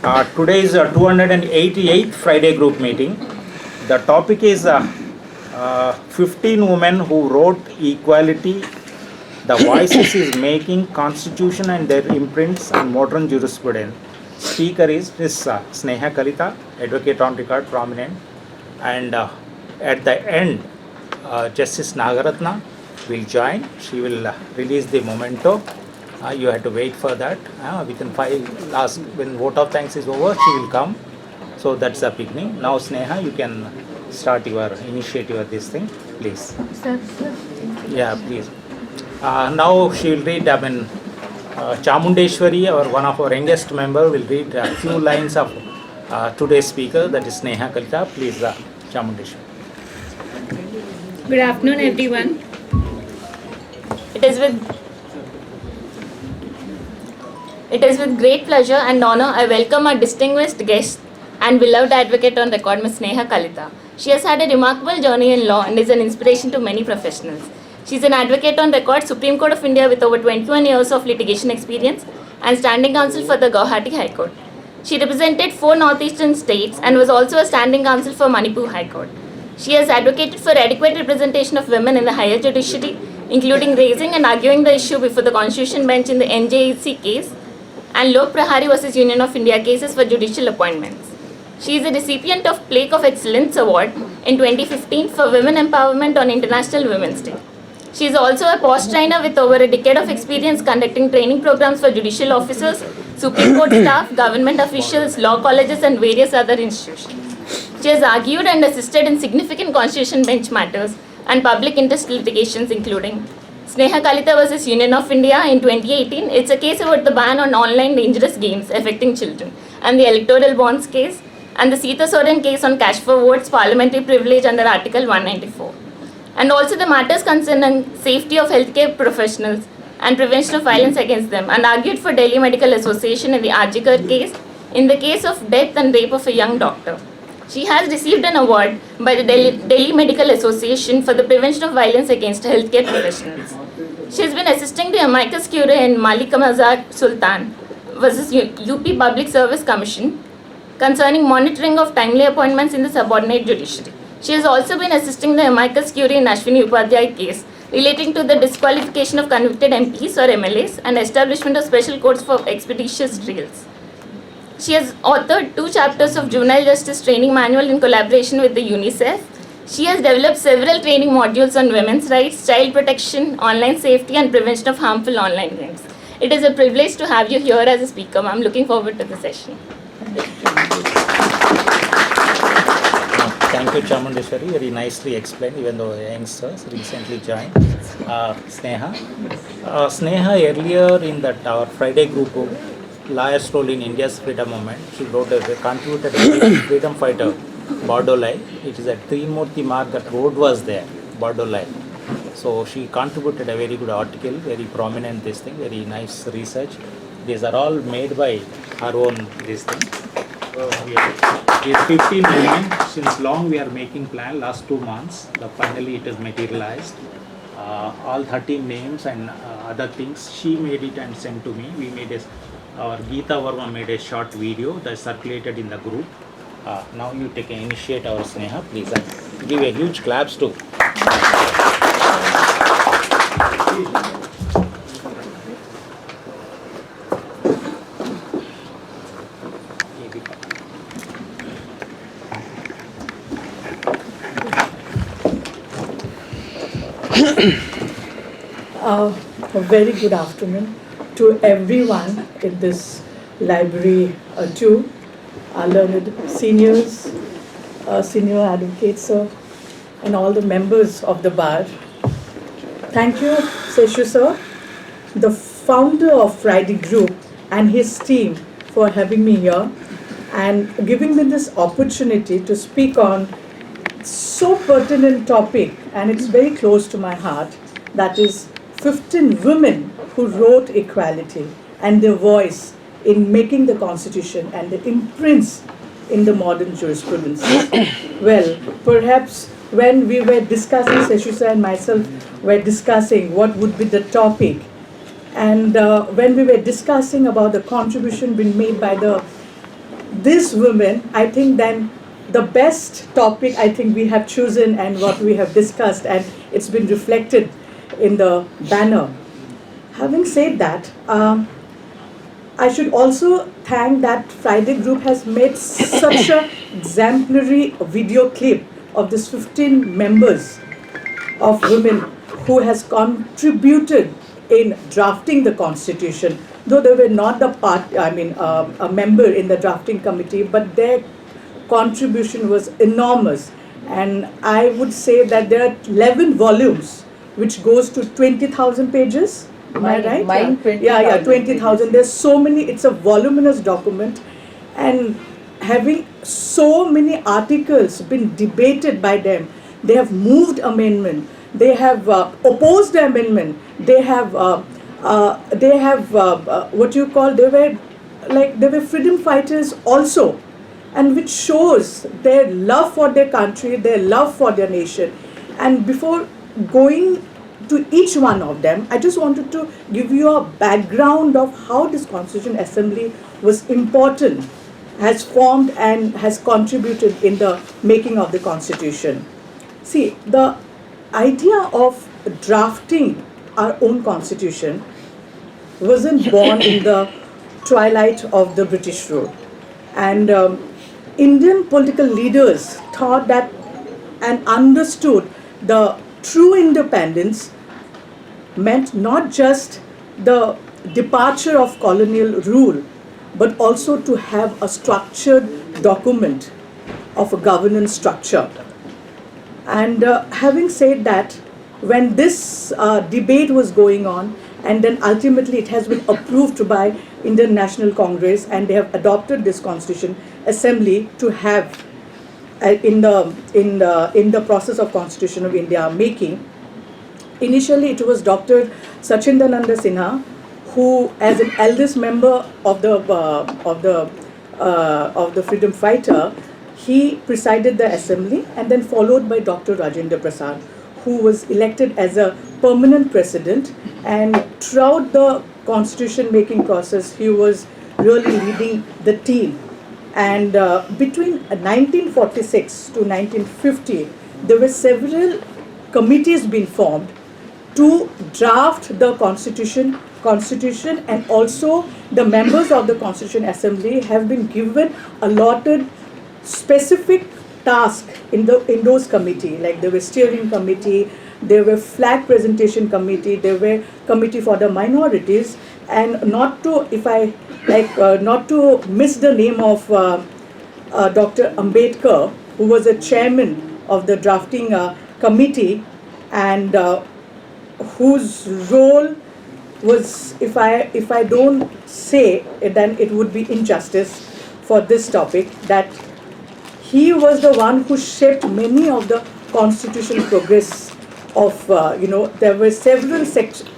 Today is 288th Friday group meeting. The topic is 15 women who wrote equality. The voices is making Constitution and their imprints on modern jurisprudence. Speaker is Ms.Sneha Kalita, advocate on record, prominent. And at the end, Justice Nagarathna will join. She will release the memento. You have to wait for that. Within 5 last, when vote of thanks is over, she will come. So that's the beginning. Now Sneha, you can start initiate this thing, please. Sir. Yeah, please. Now she will read. Chamundeshwari, one of our youngest member, will read a few lines of today's speaker. That is Sneha Kalita. Please, Chamundeshwari. Good afternoon, everyone. It is with great pleasure and honor I welcome our distinguished guest and beloved advocate on record, Ms. Sneha Kalita. She has had a remarkable journey in law and is an inspiration to many professionals. She is an advocate on record, Supreme Court of India with over 21 years of litigation experience and standing counsel for the Guwahati High Court. She represented 4 northeastern states and was also a standing counsel for Manipur High Court. She has advocated for adequate representation of women in the higher judiciary, including raising and arguing the issue before the Constitution bench in the NJEC case and Lok Prahari vs Union of India cases for judicial appointments. She is a recipient of Plaque of Excellence Award in 2015 for Women Empowerment on International Women's Day. She is also a post trainer with over a decade of experience conducting training programs for judicial officers, Supreme Court staff, government officials, law colleges and various other institutions. She has argued and assisted in significant Constitution bench matters and public interest litigations including Sneha Kalita vs Union of India in 2018. It's a case about the ban on online dangerous games affecting children and the electoral bonds case and the Sita Soren case on cash for votes, parliamentary privilege under Article 194. And also the matters concerning safety of healthcare professionals and prevention of violence against them, and argued for Delhi Medical Association in the Arjikar case in the case of death and rape of a young doctor. She has received an award by the Delhi Medical Association for the prevention of violence against healthcare professionals. She has been assisting the amicus curiae in Malik Mazar Sultan vs UP Public Service Commission concerning monitoring of timely appointments in the subordinate judiciary. She has also been assisting the amicus curiae in Ashwini Upadhyay case relating to the disqualification of convicted MPs or MLAs and establishment of special courts for expeditious trials. She has authored 2 chapters of Juvenile Justice Training Manual in collaboration with the UNICEF. She has developed several training modules on women's rights, child protection, online safety and prevention of harmful online games. It is a privilege to have you here as a speaker. I'm looking forward to the session. Thank you, Chamundeshwari. Very nicely explained, even though youngsters recently joined. Sneha. Sneha, earlier in that our Friday group, Lawyer's Role in India's Freedom Movement, she contributed a freedom fighter, Bardolai. It is at Trimurti Mark that road was there, Bardolai. So she contributed a very good article, very prominent this thing, very nice research. These are all made by her own this thing. These 15 women, since long we are making plan, last 2 months, finally it has materialized. All 13 names and other things, she made it and sent to me. We made our GeetaVerma made a short video that circulated in the group. Now you take an initiate our Sneha, please. Give a huge claps to. A very good afternoon to everyone in this library too, our learned seniors, senior advocates, and all the members of the bar. Thank you, Seshu sir, the founder of Friday Group and his team for having me here and giving me this opportunity to speak on so pertinent topic, and it's very close to my heart, that is 15 women who wrote equality and their voice in making the Constitution and the imprints in the modern jurisprudence. Well, perhaps when we were discussing, Seshu and myself were discussing what would be the topic, and when we were discussing about the contribution being made by the these women, I think then the best topic I think we have chosen and what we have discussed, and it's been reflected in the banner. Having said that, I should also thank that Friday group has made such a exemplary video clip of this 15 members of women who has contributed in drafting the constitution, though they were not the a member in the drafting committee, but their contribution was enormous. And I would say that there are 11 volumes, which goes to 20,000 pages. Am I right? Mine 20,000. Yeah, 20,000. There's so many, it's a voluminous document. And having so many articles been debated by them, they have moved amendment, they have opposed the amendment, they have what you call, they were freedom fighters also, and which shows their love for their country, their love for their nation. And before going to each one of them, I just wanted to give you a background of how this Constitution Assembly was important, has formed and has contributed in the making of the Constitution. See, the idea of drafting our own Constitution wasn't born in the twilight of the British rule. And Indian political leaders thought that and understood the true independence meant not just the departure of colonial rule, but also to have a structured document of a governance structure. And having said that, when this debate was going on, and then ultimately it has been approved by Indian National Congress, and they have adopted this Constitution Assembly to have in the process of Constitution of India making. Initially, it was Dr. Sachindananda Sinha, who, as an eldest member of the freedom fighter, he presided the assembly, and then followed by Dr. Rajendra Prasad, who was elected as a permanent president. And throughout the constitution making process, he was really leading the team. And between 1946 to 1950, there were several committees being formed to draft the constitution, and also the members of the Constitution Assembly have been given allotted specific task in those committee. Like there were steering committee, there were flag presentation committee, there were committee for the minorities, and not to miss the name of Dr. Ambedkar, who was a chairman of the drafting committee, and whose role was, if I don't say it, then it would be injustice for this topic, that he was the one who shaped many of the constitutional progress of, there were several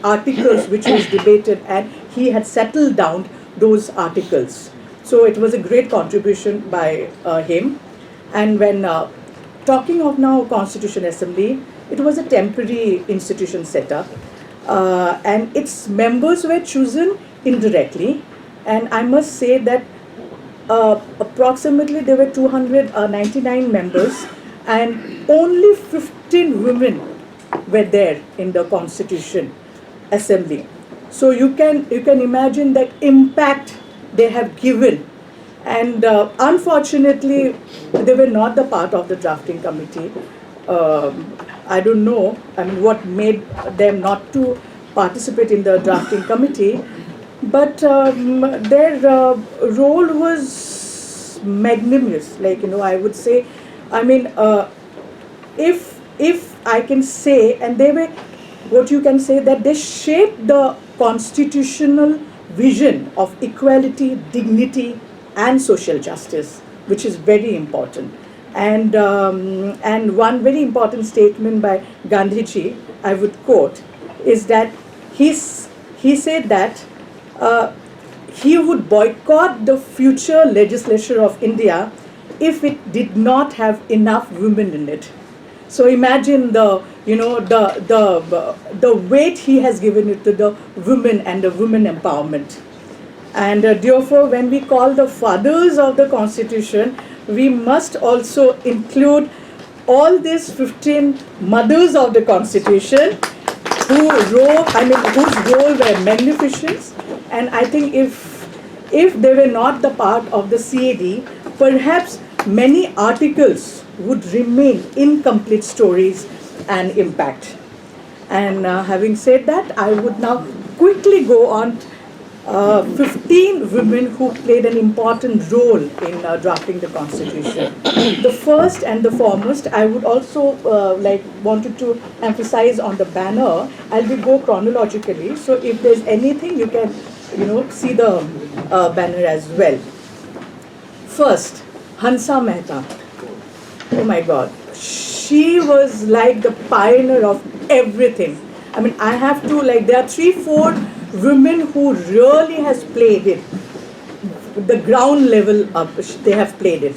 articles which was debated, and he had settled down those articles. So it was a great contribution by him. And when talking of now Constitution Assembly, it was a temporary institution set up, and its members were chosen indirectly. And I must say that approximately there were 299 members, and only 15 women were there in the Constitution Assembly. So you can imagine that impact they have given. And unfortunately, they were not the part of the drafting committee. I don't know, what made them not to participate in the drafting committee, but their role was magnanimous. I would say, if I can say, and they were, what you can say, that they shaped the constitutional vision of equality, dignity, and social justice, which is very important. And one very important statement by Gandhiji, I would quote, is that he said that he would boycott the future legislature of India if it did not have enough women in it. So imagine the weight he has given it to the women and the women empowerment. And therefore, when we call the fathers of the Constitution, we must also include all these 15 mothers of the Constitution whose role were magnificent. And I think if they were not the part of the CAD, perhaps many articles would remain incomplete stories and impact. And having said that, I would now quickly go on 15 women who played an important role in drafting the Constitution. The first and the foremost, I would also wanted to emphasize on the banner. I'll go chronologically. So if there's anything, you can see the banner as well. First, Hansa Mehta. Oh my God, she was like the pioneer of everything. I mean, I have to there are 3-4 women who really has played it, the ground level up, they have played it.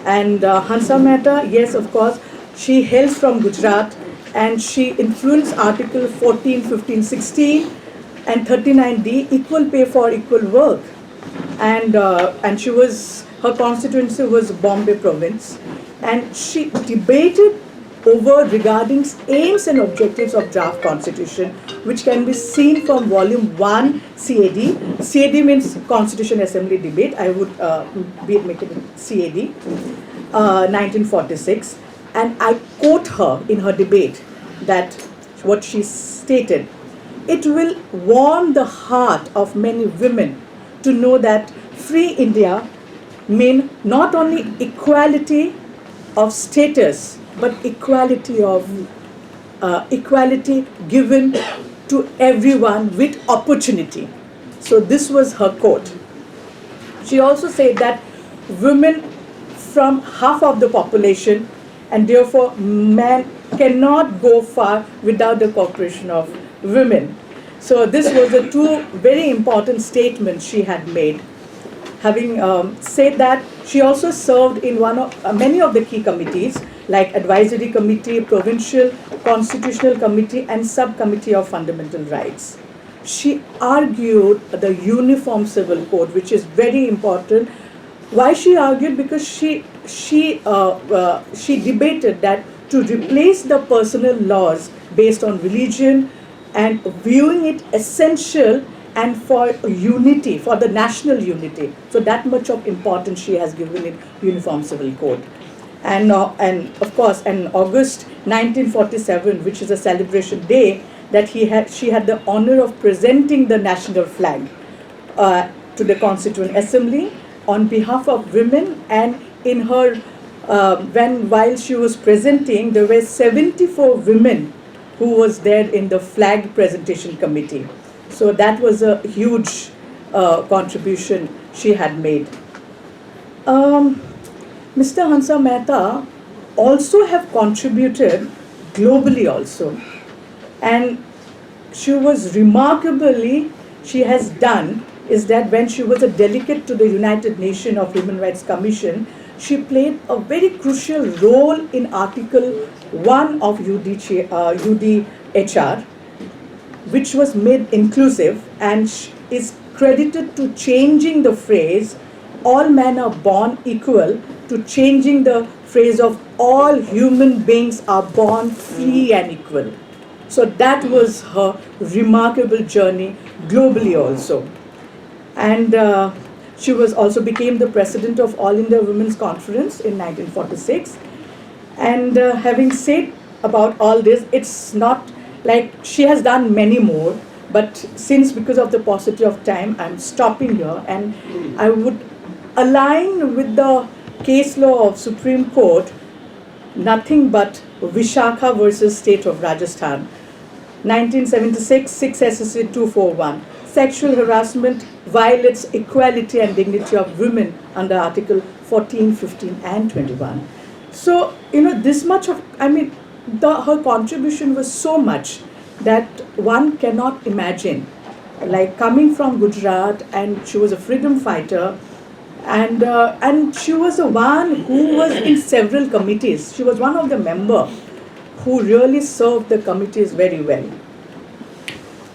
And Hansa Mehta, yes, of course, she hails from Gujarat, and she influenced Article 14, 15, 16 and 39D, equal pay for equal work. And her constituency was Bombay province, and she debated over regarding aims and objectives of draft constitution, which can be seen from volume 1 CAD. CAD means Constitution Assembly Debate. I would make it CAD, 1946. And I quote her in her debate that what she stated: "It will warm the heart of many women to know that free India mean not only equality of status, but equality given to everyone with opportunity." So this was her quote. She also said that women from half of the population, and therefore men cannot go far without the cooperation of women. So this was the two very important statements she had made. Having said that, she also served in many of the key committees like Advisory Committee, Provincial Constitutional Committee, and Subcommittee of Fundamental Rights. She argued the Uniform Civil Code, which is very important. Why she argued? Because she debated that to replace the personal laws based on religion, and viewing it essential and for unity, for the national unity. So that much of importance she has given in Uniform Civil Code. And of course, in August 1947, which is a celebration day, that she had the honor of presenting the national flag to the Constituent Assembly on behalf of women. And in her, while she was presenting, there were 74 women who was there in the flag presentation committee. So that was a huge contribution she had made. Mr. Hansa Mehta also have contributed globally also. And she was remarkably, she has done, is that when she was a delegate to the United Nations of Human Rights Commission, she played a very crucial role in Article 1 of UDHR, which was made inclusive and is credited to changing the phrase "all men are born equal" to changing the phrase of "all human beings are born free and equal." So that was her remarkable journey globally also. And she was also became the president of All India Women's Conference in 1946. And having said about all this, it's not like she has done many more, but since because of the paucity of time, I'm stopping here, and I would align with the case law of Supreme Court, nothing but Vishakha versus State of Rajasthan, 1976, 6 SSC 241. Sexual harassment violates equality and dignity of women under Article 14, 15, and 21. So, this much of, her contribution was so much that one cannot imagine. Like coming from Gujarat, and she was a freedom fighter, and she was the one who was in several committees. She was one of the members who really served the committees very well.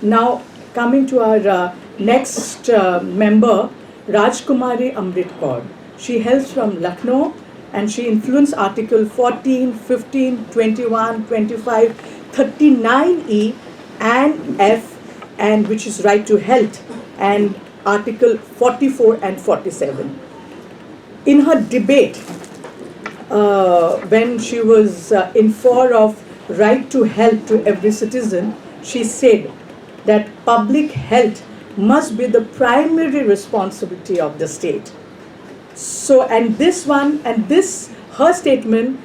Now, coming to our Next member, Rajkumari Amrit Kaur. She hails from Lucknow and she influenced Article 14, 15, 21, 25, 39E and F, and which is right to health, and Article 44 and 47. In her debate, when she was in favor of right to health to every citizen, she said that public health must be the primary responsibility of the state. So, and this, her statement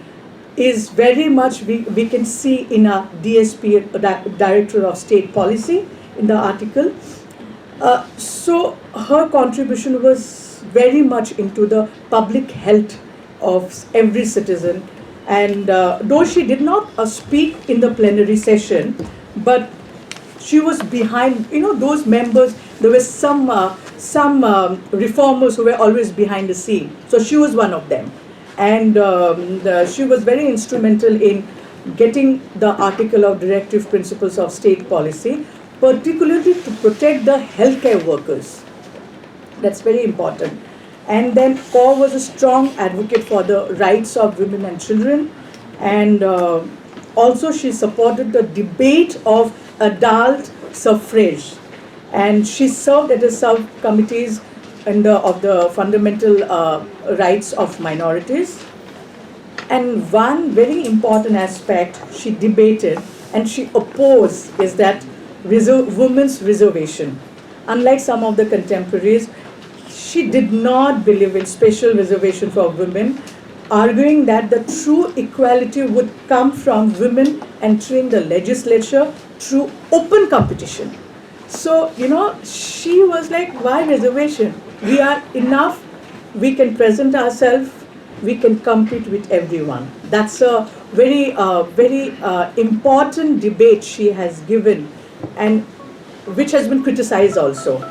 is very much, we can see in a DSP, Director of State Policy, in the article. So, her contribution was very much into the public health of every citizen. And though she did not speak in the plenary session, but she was behind, those members, there were some reformers who were always behind the scene. So she was one of them. And she was very instrumental in getting the article of Directive Principles of State Policy, particularly to protect the healthcare workers. That's very important. And then Kaur was a strong advocate for the rights of women and children. And also she supported the debate of adult suffrage. And she served at the subcommittees of the fundamental rights of minorities. And one very important aspect she debated and she opposed is that women's reservation. Unlike some of the contemporaries, she did not believe in special reservation for women, arguing that the true equality would come from women entering the legislature through open competition. So, she was like, why reservation? We are enough, we can present ourselves, we can compete with everyone. That's a very important debate she has given, and which has been criticized also.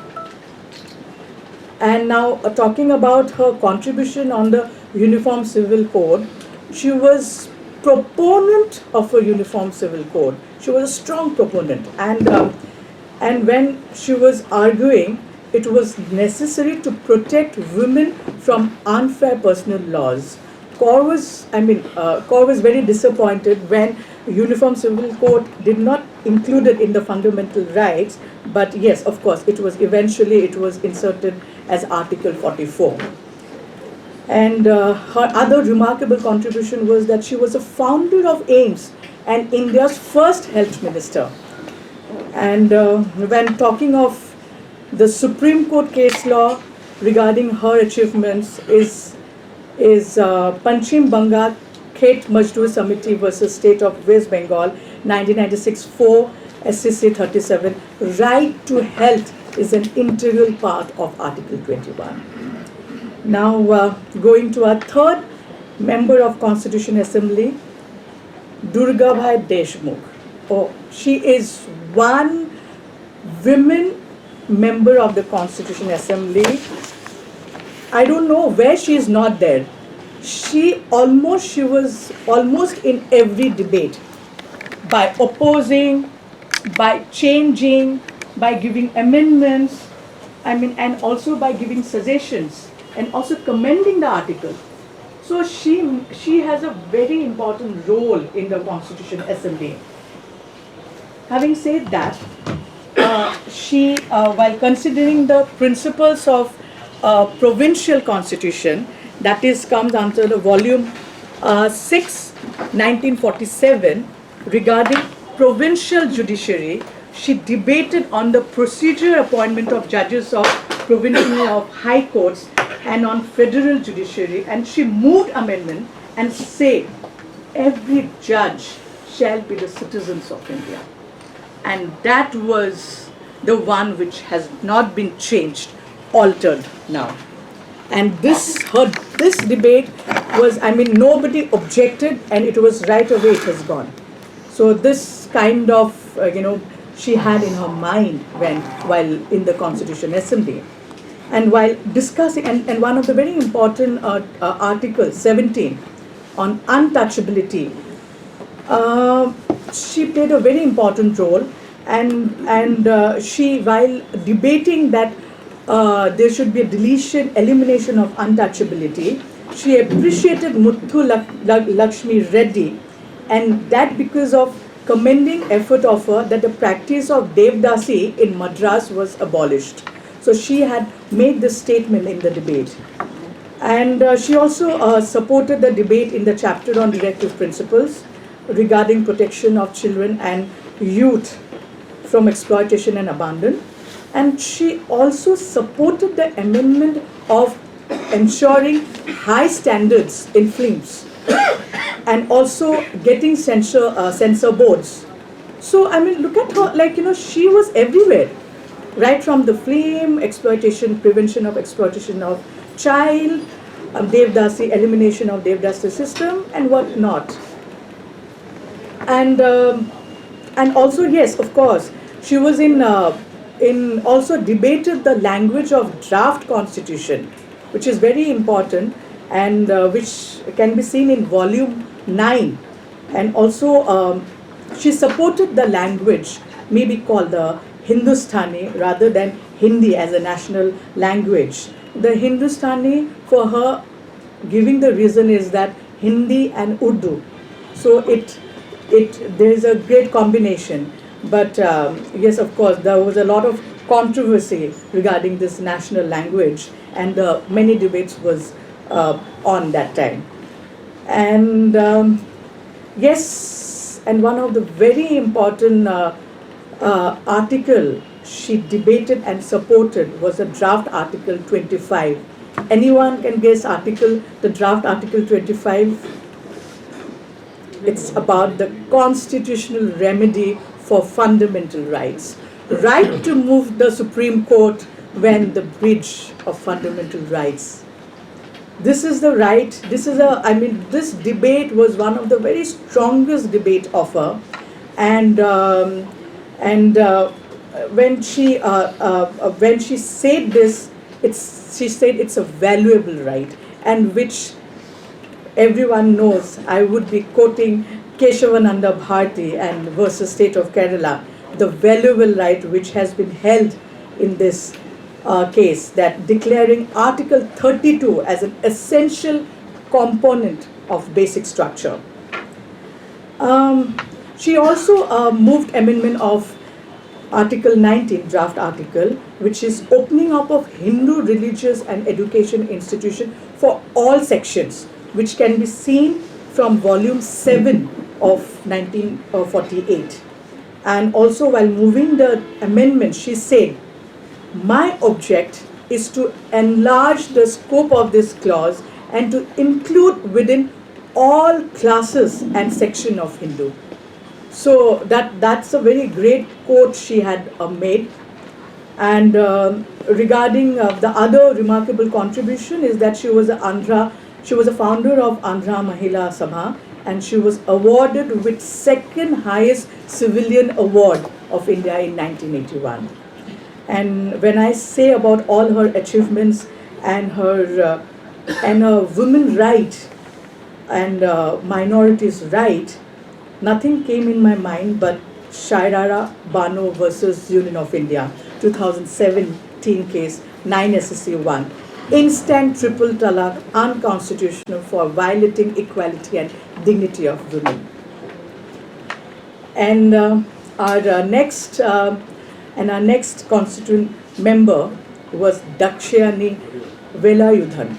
And now talking about her contribution on the Uniform Civil Code, she was proponent of a Uniform Civil Code. She was a strong proponent, and when she was arguing, it was necessary to protect women from unfair personal laws. Kaur was very disappointed when Uniform Civil Code did not include it in the fundamental rights, but yes, of course, it was inserted as Article 44. And her other remarkable contribution was that she was a founder of AIMS and India's first health minister. And when talking of the Supreme Court case law regarding her achievements is Panchim Banga Khet Mazdoor Samiti versus State of West Bengal, 1996, 4 SCC 37. Right to health is an integral part of Article 21. Now going to our third member of Constitution Assembly, Durga Bhai Deshmukh. Oh, she is one women member of the Constitution Assembly. I don't know where she is not there. She was almost in every debate, by opposing, by changing, by giving amendments, and also by giving suggestions and also commending the article. So she has a very important role in the Constitution Assembly. Having said that, she, while considering the principles of provincial constitution, that is comes under the volume 6, 1947, regarding provincial judiciary, she debated on the procedure appointment of judges of provincial of high courts and on federal judiciary, and she moved amendment and said every judge shall be the citizens of India. And that was the one which has not been changed, altered now. And this debate was, nobody objected, and it was right away, it has gone. So this kind of, she had in her mind while in the Constitution Assembly. And while discussing, and one of the very important articles, 17, on untouchability, she played a very important role and she, while debating that there should be a elimination of untouchability, she appreciated Muthu Lakshmi Reddy, and that because of commending effort of her that the practice of Devdasi in Madras was abolished. So she had made this statement in the debate. And she also supported the debate in the chapter on directive principles regarding protection of children and youth from exploitation and abandon. And she also supported the amendment of ensuring high standards in films and also getting censor boards. So, I mean, look at her, like, she was everywhere, right from the film, exploitation, prevention of exploitation of child, Devdasi, elimination of Devdasi system, and what not. And also, yes, of course, she was in also debated the language of draft constitution, which is very important, and which can be seen in volume 9. And also, she supported the language, maybe called the Hindustani rather than Hindi as a national language. The Hindustani, for her, giving the reason is that Hindi and Urdu. So there is a great combination. But yes, of course, there was a lot of controversy regarding this national language, and many debates was on that time. And yes, and one of the very important article she debated and supported was the draft Article 25. Anyone can guess the draft Article 25? It's about the constitutional remedy for fundamental rights. Right to move the Supreme Court when the breach of fundamental rights. This is the right, this debate was one of the very strongest debate of her. And when she said this, she said it's a valuable right, and which everyone knows. I would be quoting Keshavananda Bharati and versus State of Kerala, the valuable right which has been held in this case, that declaring Article 32 as an essential component of basic structure. She also moved amendment of Article 19, draft article, which is opening up of Hindu religious and education institution for all sections, which can be seen from volume 7 of 1948. And also, while moving the amendment, she said, "My object is to enlarge the scope of this clause and to include within all classes and section of Hindu." So that's a very great quote she had made. And regarding the other remarkable contribution is that she was a founder of Andhra Mahila Sabha, and she was awarded with second highest civilian award of India in 1981. And when I say about all her achievements and her women right and minorities right, nothing came in my mind but Shairara Bano versus Union of India, 2017 case, 9 SSC 1. Instant triple talaq, unconstitutional for violating equality and dignity of women. And our next constituent member was Dakshayani Velayudhan.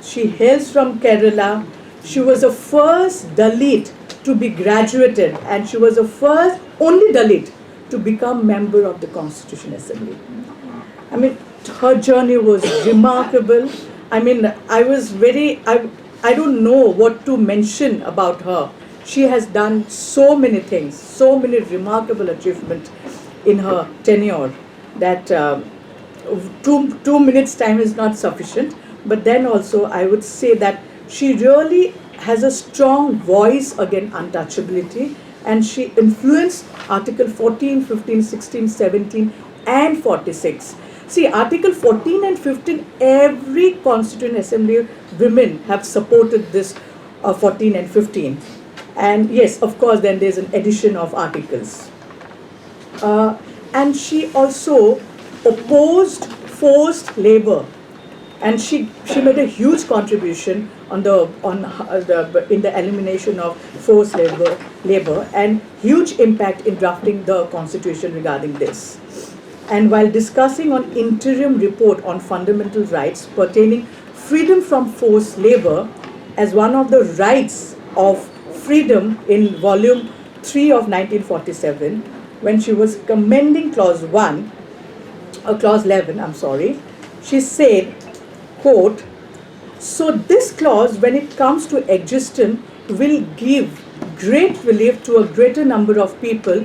She hails from Kerala. She was the first Dalit to be graduated, and she was the first only Dalit to become member of the Constitution Assembly. I mean, her journey was remarkable. I mean, I don't know what to mention about her. She has done so many things, so many remarkable achievements in her tenure that 2 minutes time is not sufficient. But then also I would say that she really has a strong voice against untouchability, and she influenced Article 14, 15, 16, 17 and 46. See, Article 14 and 15, every Constituent Assembly women have supported this 14 and 15. And yes, of course, then there's an addition of articles. And she also opposed forced labor, and she made a huge contribution in the elimination of forced labor and huge impact in drafting the constitution regarding this. And while discussing on interim report on fundamental rights pertaining freedom from forced labor as one of the rights of freedom in volume 3 of 1947, when she was commending clause 11, I'm sorry, she said, quote, "So this clause, when it comes to existence, will give great relief to a greater number of people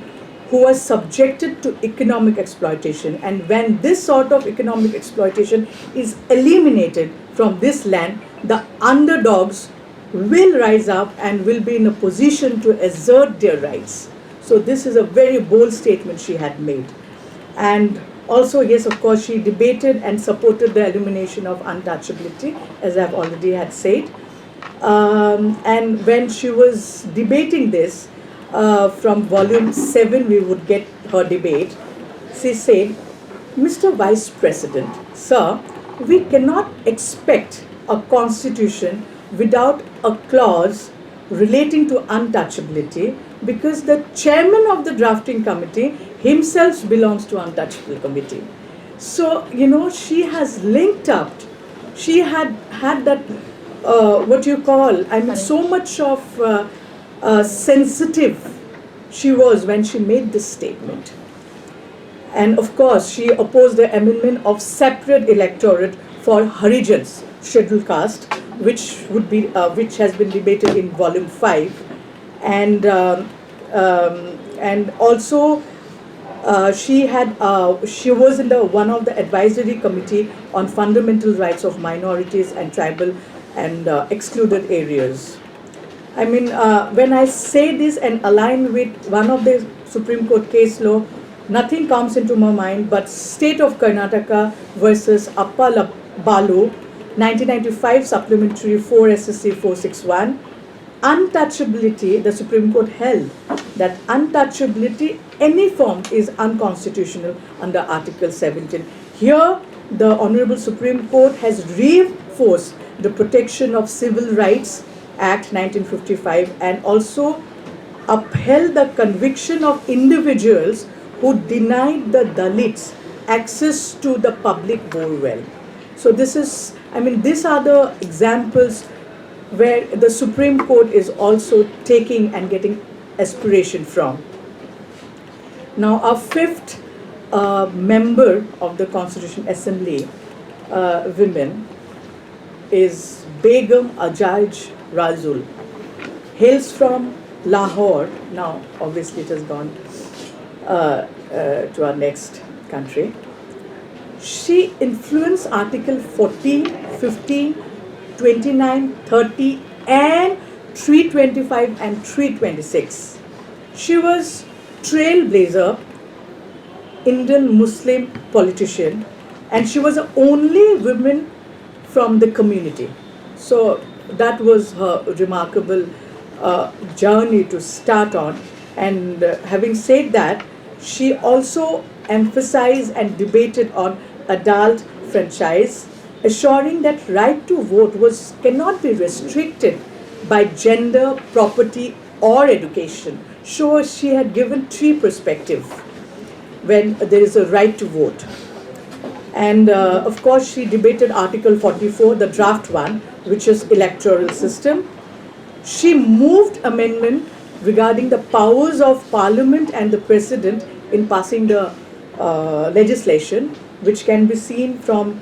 who are subjected to economic exploitation. And when this sort of economic exploitation is eliminated from this land, the underdogs will rise up and will be in a position to assert their rights." So this is a very bold statement she had made. And also, yes, of course, she debated and supported the elimination of untouchability, as I've already had said. And when she was debating this, from volume 7 we would get her debate, she said, "Mr. Vice President, sir, we cannot expect a constitution without a clause relating to untouchability, because the chairman of the drafting committee himself belongs to untouchable committee." So, you know, she has linked up, she had that, what you call, I mean, so much of sensitive she was when she made this statement. And of course, she opposed the amendment of separate electorate for Harijans, scheduled caste, which has been debated in volume 5, and also she was in one of the advisory committee on fundamental rights of minorities and tribal and excluded areas. I mean, when I say this and align with one of the Supreme Court case law, nothing comes into my mind but State of Karnataka versus Appa Balu, 1995 Supplementary 4 SSC 461. Untouchability, the Supreme Court held that untouchability, any form, is unconstitutional under Article 17. Here, the Honourable Supreme Court has reinforced the Protection of Civil Rights Act 1955 and also upheld the conviction of individuals who denied the Dalits access to the public borewell. So this is, I mean, these are the examples where the Supreme Court is also taking and getting aspiration from. Now, our fifth member of the Constitution Assembly, women, is Begum Ajaj Razul. Hails from Lahore. Now, obviously, it has gone to our next country. She influenced Article 14, 15, 29, 30, and 325 and 326. She was trailblazer, Indian Muslim politician, and she was the only woman from the community. So that was her remarkable journey to start on. And having said that, she also emphasized and debated on adult franchise, assuring that right to vote cannot be restricted by gender, property, or education. So she had given three perspectives when there is a right to vote. And of course, she debated Article 44, the draft one, which is electoral system. She moved amendment regarding the powers of Parliament and the President in passing the legislation, which can be seen from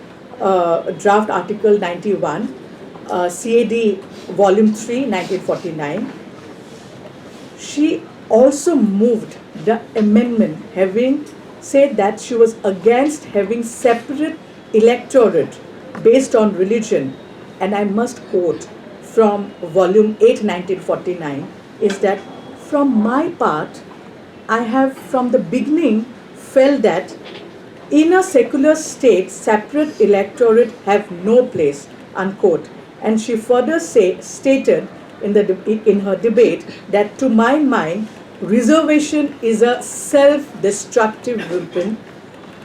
draft Article 91, CAD Volume 3, 1949. She also moved the amendment, having said that she was against having separate electorate based on religion. And I must quote from Volume 8, 1949, is that, "From my part, I have from the beginning felt that in a secular state, separate electorate have no place," unquote. And she further stated in her debate that, "To my mind, reservation is a self-destructive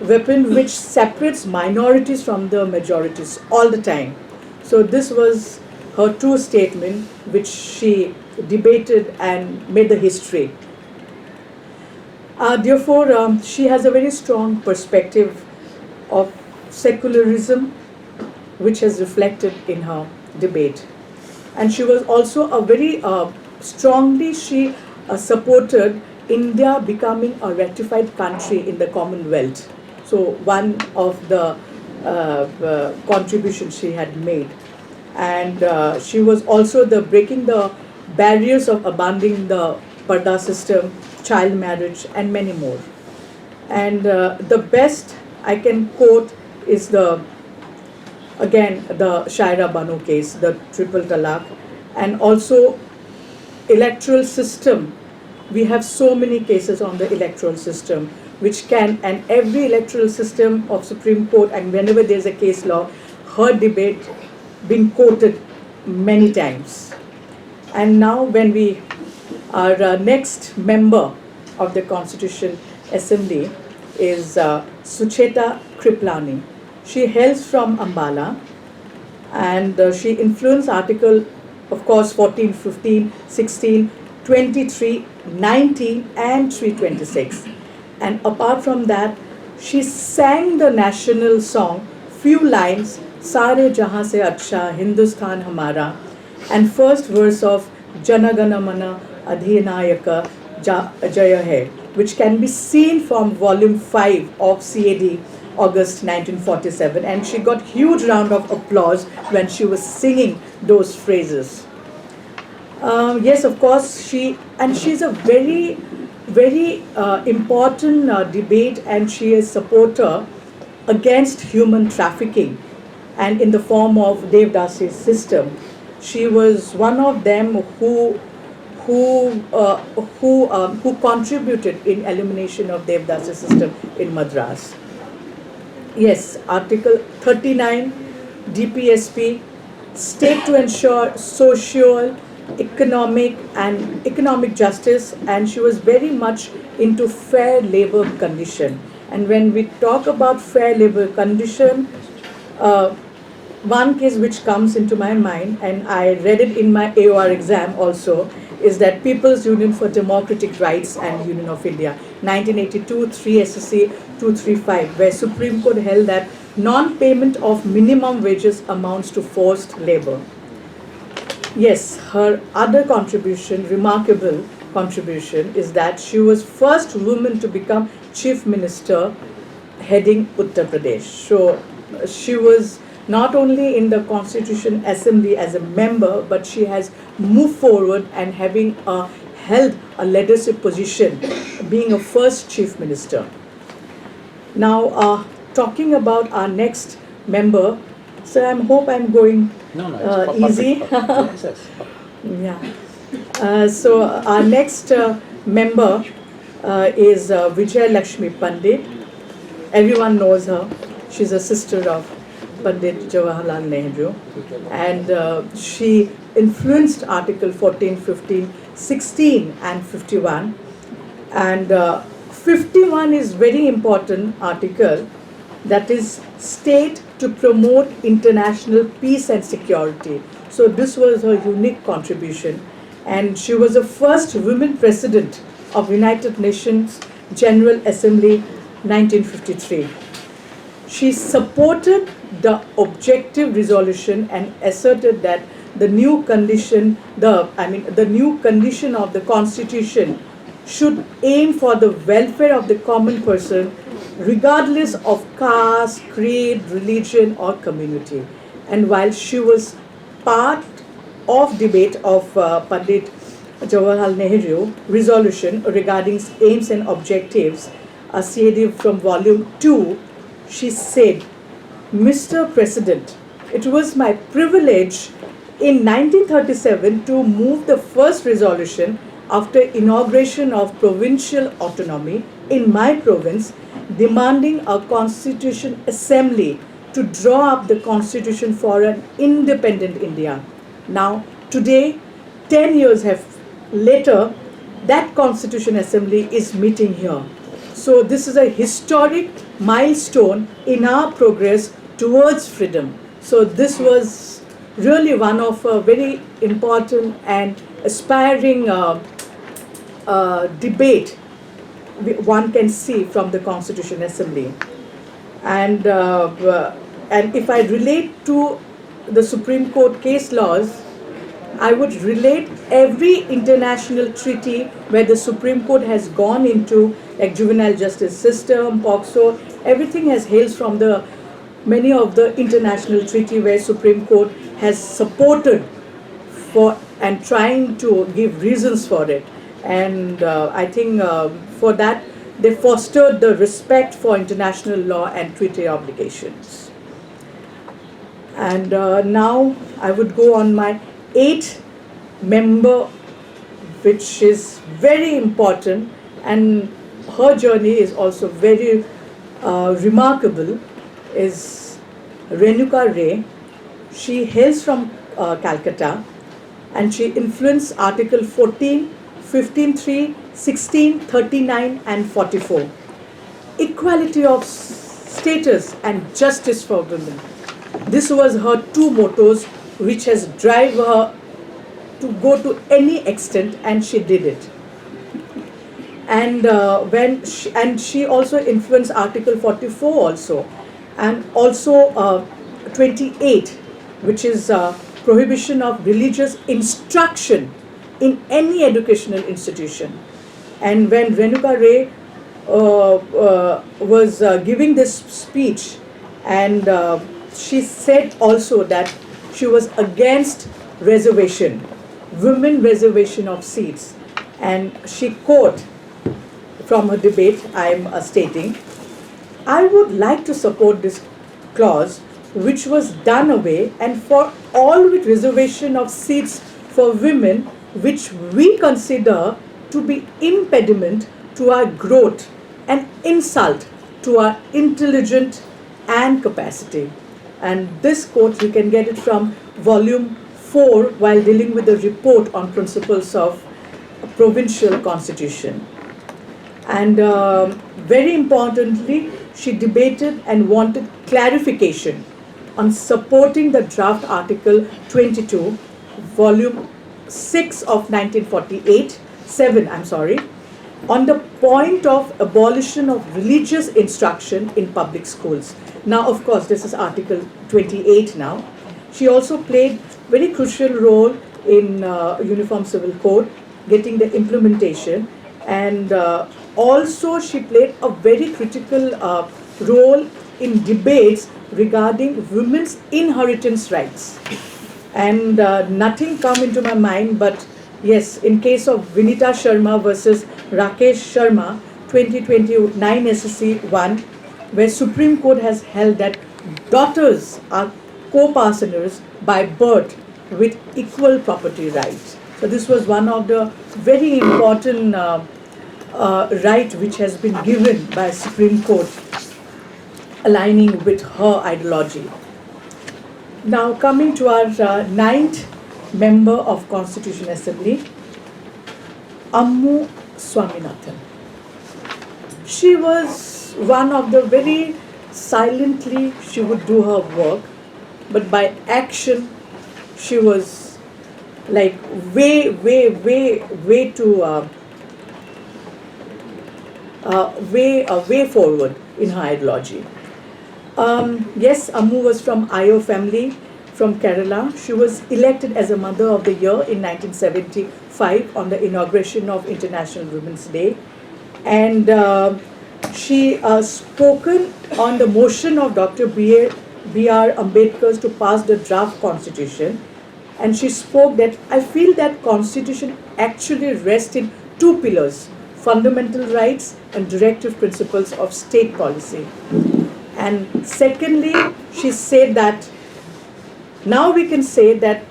weapon which separates minorities from the majorities all the time. So this was her true statement, which she debated and made the history. Therefore, she has a very strong perspective of secularism, which has reflected in her debate. And she was also a very strongly, she supported India becoming a ratified country in the Commonwealth. So one of the contributions she had made. And she was also the breaking the barriers of abandoning the Parda system, child marriage, and many more. And the best I can quote is the Shaira Banu case, the triple talaq, and also electoral system. We have so many cases on the electoral system, which can, and every electoral system of Supreme Court, and whenever there's a case law, her debate been quoted many times. And now when we, our next member of the Constitution Assembly is Sucheta Kriplani. She hails from Ambala, and she influenced Article, of course, 14, 15, 16, 23, 19 and 326. And apart from that, she sang the national song, few lines, Sare Jahan Se Acha, Hindustan Hamara, and first verse of Jana Gana Mana Adhinayaka Jaya Hai, which can be seen from volume 5 of CAD, August 1947. And she got huge round of applause when she was singing those phrases. Yes, of course, she's a very, very important debate, and she is supporter against human trafficking, and in the form of Devdasi's system. She was one of them who contributed in elimination of Devdasi's system in Madras. Yes, Article 39, DPSP, state to ensure social, economic justice, and she was very much into fair labor condition. And when we talk about fair labor condition, one case which comes into my mind, and I read it in my AOR exam also, is that People's Union for Democratic Rights and Union of India, 1982, 3 SSC 235, where Supreme Court held that non-payment of minimum wages amounts to forced labor. Yes, her other contribution, remarkable contribution, is that she was first woman to become Chief Minister heading Uttar Pradesh. So she was not only in the Constitution Assembly as a member, but she has moved forward and having held a leadership position, being a first Chief Minister. Now, talking about our next member, so I hope I'm going easy. Yes, yes. Yeah. So our next member is Vijay Lakshmi Pandit. Everyone knows her. She's a sister of Pandit Jawaharlal Nehru, and she influenced Article 14, 15, 16 and 51. And 51 is very important article, that is state to promote international peace and security. So this was her unique contribution, and she was the first woman president of United Nations General Assembly 1953. She supported the objective resolution and asserted that the new condition, the new condition of the Constitution should aim for the welfare of the common person, regardless of caste, creed, religion, or community. And while she was part of debate of Pandit Jawaharlal Nehru resolution regarding aims and objectives, a CAD from volume 2, she said, Mr. President, it was my privilege in 1937 to move the first resolution after inauguration of provincial autonomy in my province, demanding a constitution assembly to draw up the constitution for an independent India. Now, today, 10 years later, that Constitution Assembly is meeting here. So this is a historic milestone in our progress towards freedom. So this was really one of a very important and aspiring debate one can see from the Constitution Assembly. And if I relate to the Supreme Court case laws, I would relate every international treaty where the Supreme Court has gone into, like juvenile justice system, POCSO, everything has hails from the many of the international treaty where Supreme Court has supported for and trying to give reasons for it. And I think for that they fostered the respect for international law and treaty obligations. And now I would go on my 8th member, which is very important, and her journey is also very remarkable, is Renuka Ray. She hails from Calcutta, and she influenced Article 14, 15.3, 16, 39 and 44. Equality of status and justice for women. This was her two mottos, which has driven her to go to any extent, and she did it. And she also influenced Article 44 also, and also 28, which is prohibition of religious instruction in any educational institution. And when Renuka Ray was giving this speech, and she said also that she was against reservation, women reservation of seats. And she quote from her debate, I am stating, I would like to support this clause which was done away and for all with reservation of seats for women which we consider to be impediment to our growth and insult to our intelligence and capacity. And this quote, you can get it from volume 4 while dealing with the report on principles of provincial constitution. And very importantly, she debated and wanted clarification on supporting the draft Article 22, volume 6 of 1948, 7, I'm sorry, on the point of abolition of religious instruction in public schools. Now, of course, this is Article 28 now. She also played very crucial role in Uniform Civil Code, getting the implementation, and also she played a very critical role in debates regarding women's inheritance rights. And nothing come into my mind, but yes, in case of Vinita Sharma versus Rakesh Sharma, 2029 SSC 1, where Supreme Court has held that daughters are co-partners by birth with equal property rights. So this was one of the very important right which has been given by Supreme Court, aligning with her ideology. Now coming to our 9th member of Constitution Assembly, Ammu Swaminathan. She was one of the very silently she would do her work, but by action she was like way forward in her ideology. Yes, Ammu was from IO family from Kerala. She was elected as a Mother of the Year in 1975 on the inauguration of International Women's Day. And she spoken on the motion of Dr. B.R. Ambedkar to pass the draft constitution. And she spoke that, I feel that constitution actually rests in two pillars, fundamental rights and directive principles of state policy. And secondly, she said that now we can say that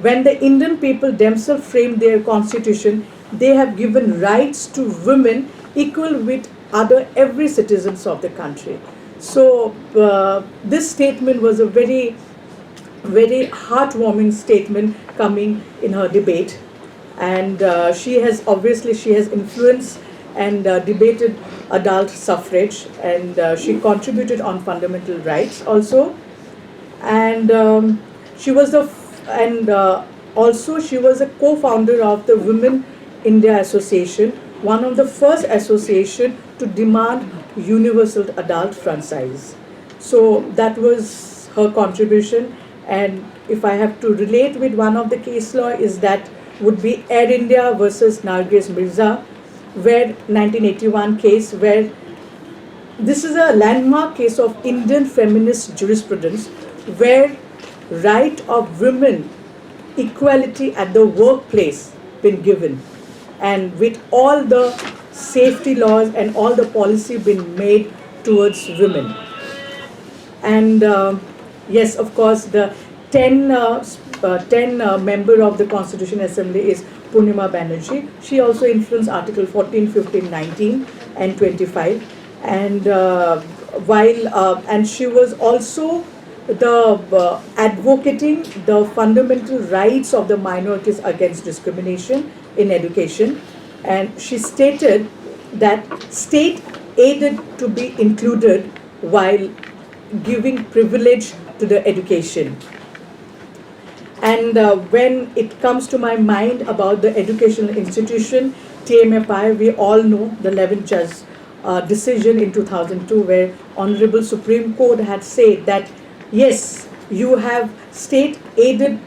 when the Indian people themselves framed their constitution, they have given rights to women equal with every citizens of the country. So this statement was a very heartwarming statement coming in her debate. and she has influenced and debated adult suffrage, and she contributed on fundamental rights also, and she was also she was a co-founder of the Women India Association, one of the first association to demand universal adult franchise. So that was her contribution. And if I have to relate with one of the case law, is that would be Air India versus Narges Mirza, where 1981 case, where this is a landmark case of Indian feminist jurisprudence, where right of women equality at the workplace been given, and with all the safety laws and all the policy been made towards women. And yes, of course, the 10 member of the Constitution Assembly is Purnima Banerjee. She also influenced Article 14, 15, 19 and 25. And and she was also the advocating the fundamental rights of the minorities against discrimination in education. And she stated that state aided to be included while giving privilege to the education. And when it comes to my mind about the educational institution, TMFI, we all know the 11th judge decision in 2002, where Honourable Supreme Court had said that yes, you have state-aided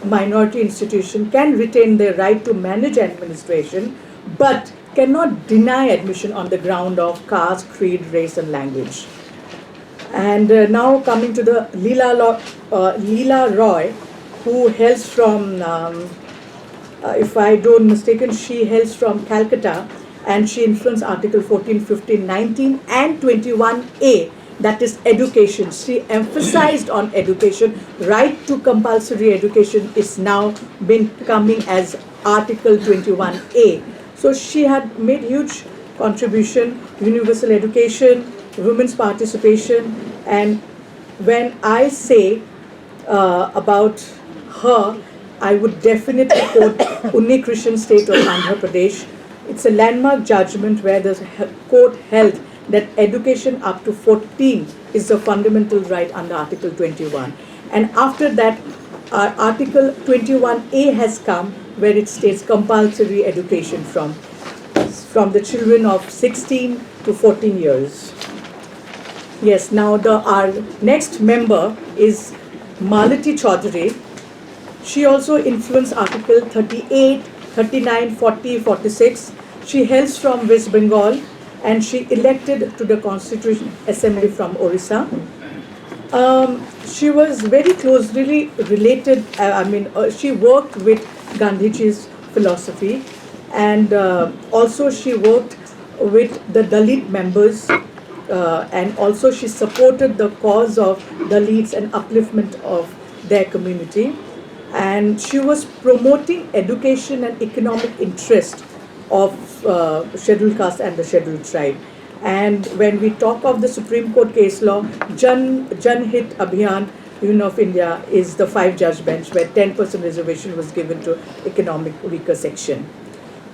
minority institution can retain their right to manage administration, but cannot deny admission on the ground of caste, creed, race and language. And now coming to the Leela Roy, who hails from, if I don't mistaken, she hails from Calcutta, and she influenced Article 14, 15, 19 and 21A, that is education. She emphasized on education. Right to compulsory education is now been coming as Article 21A. So she had made huge contribution, universal education, women's participation. And when I say about her, I would definitely quote Unni Krishnan State of Andhra Pradesh. It's a landmark judgment where the court held that education up to 14 is a fundamental right under Article 21. And after that, Article 21A has come, where it states compulsory education from the children of 16 to 14 years. Yes, now our next member is Malati Chaudhary. She also influenced Article 38, 39, 40, 46. She hails from West Bengal, and she elected to the Constituent Assembly from Orissa. She was very closely related, she worked with Gandhiji's philosophy, and also she worked with the Dalit members, and also she supported the cause of Dalits and upliftment of their community. And she was promoting education and economic interest of scheduled caste and the scheduled tribe. And when we talk of the Supreme Court case law, Jan Hit Abhiyan, Union of India, is the 5-judge bench where 10% reservation was given to economic weaker section.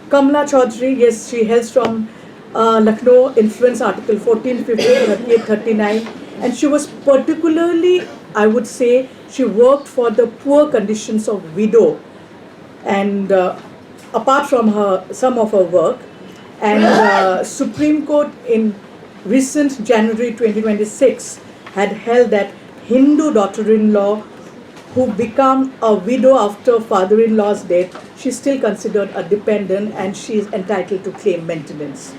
Kamla Chaudhary, yes, she hails from Lucknow, influenced Article 14, 15, 38, 39, and she was particularly, I would say, she worked for the poor conditions of widow, and apart from some of her work, and Supreme Court in recent January 2026 had held that Hindu daughter-in-law who become a widow after father-in-law's death, she's still considered a dependent and she is entitled to claim maintenance.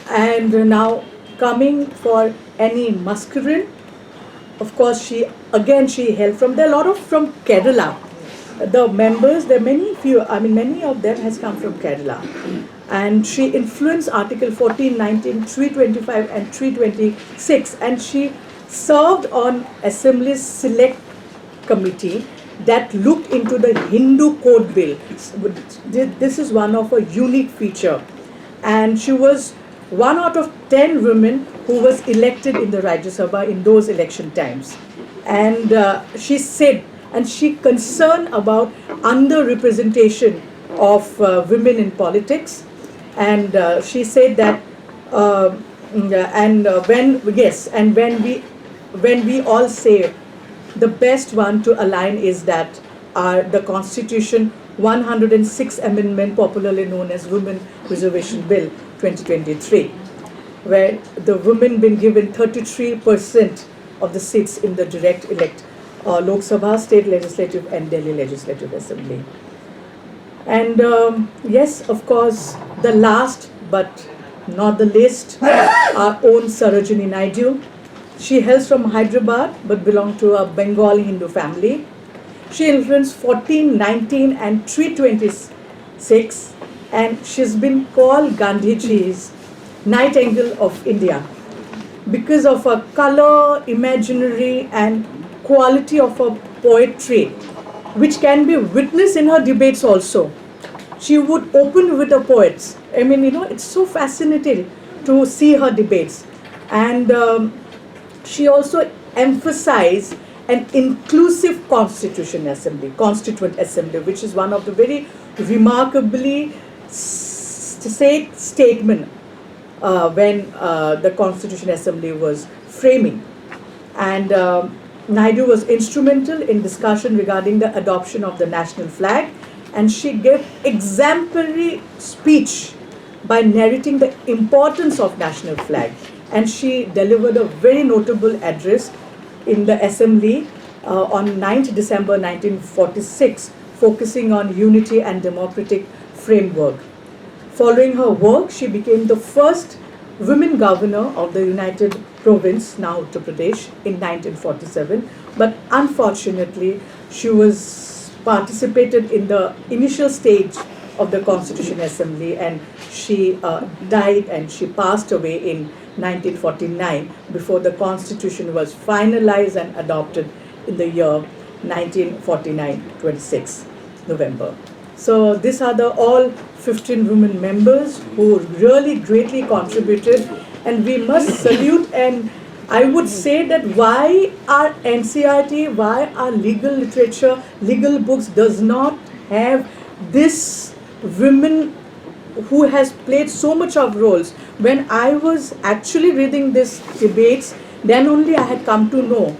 And now coming for Annie Mascarin, of course she hailed from, there are a lot of from Kerala. The members, there are many of them has come from Kerala. And she influenced Article 14, 19, 325 and 326, and she served on Assembly's Select Committee that looked into the Hindu Code Bill. This is one of a unique feature. And she was 1 out of 10 women who was elected in the Rajya Sabha in those election times. And she said, and she concerned about underrepresentation of women in politics. And she said that when we all say the best one to align is that the Constitution 106 Amendment, popularly known as Women Reservation Bill 2023, where the women been given 33% of the seats in the direct elect Lok Sabha, State Legislative and Delhi Legislative Assembly. And yes, of course, the last but not the least, our own Sarojini Naidu. She hails from Hyderabad but belonged to a Bengali Hindu family. She influenced 14, 19 and 326, and she's been called Gandhiji's Nightingale of India because of her color, imaginary and quality of her poetry, which can be witnessed in her debates also. She would open with the poets. I mean, it's so fascinating to see her debates. And she also emphasized an inclusive Constituent Assembly, which is one of the very remarkably said statement when the Constituent Assembly was framing. And Naidu was instrumental in discussion regarding the adoption of the national flag, and she gave exemplary speech by narrating the importance of national flag. And she delivered a very notable address in the assembly on 9th December 1946, focusing on unity and democratic framework. Following her work, she became the first women governor of the United Province, now Uttar Pradesh, in 1947. But unfortunately, she was participated in the initial stage of the Constitution Assembly, and she died and she passed away in 1949 before the Constitution was finalized and adopted in the year 1949, 26 November. So these are the all 15 women members who really greatly contributed, and we must salute. And I would say that why our NCRT, why our legal literature, legal books does not have this women who has played so much of roles. When I was actually reading these debates, then only I had come to know.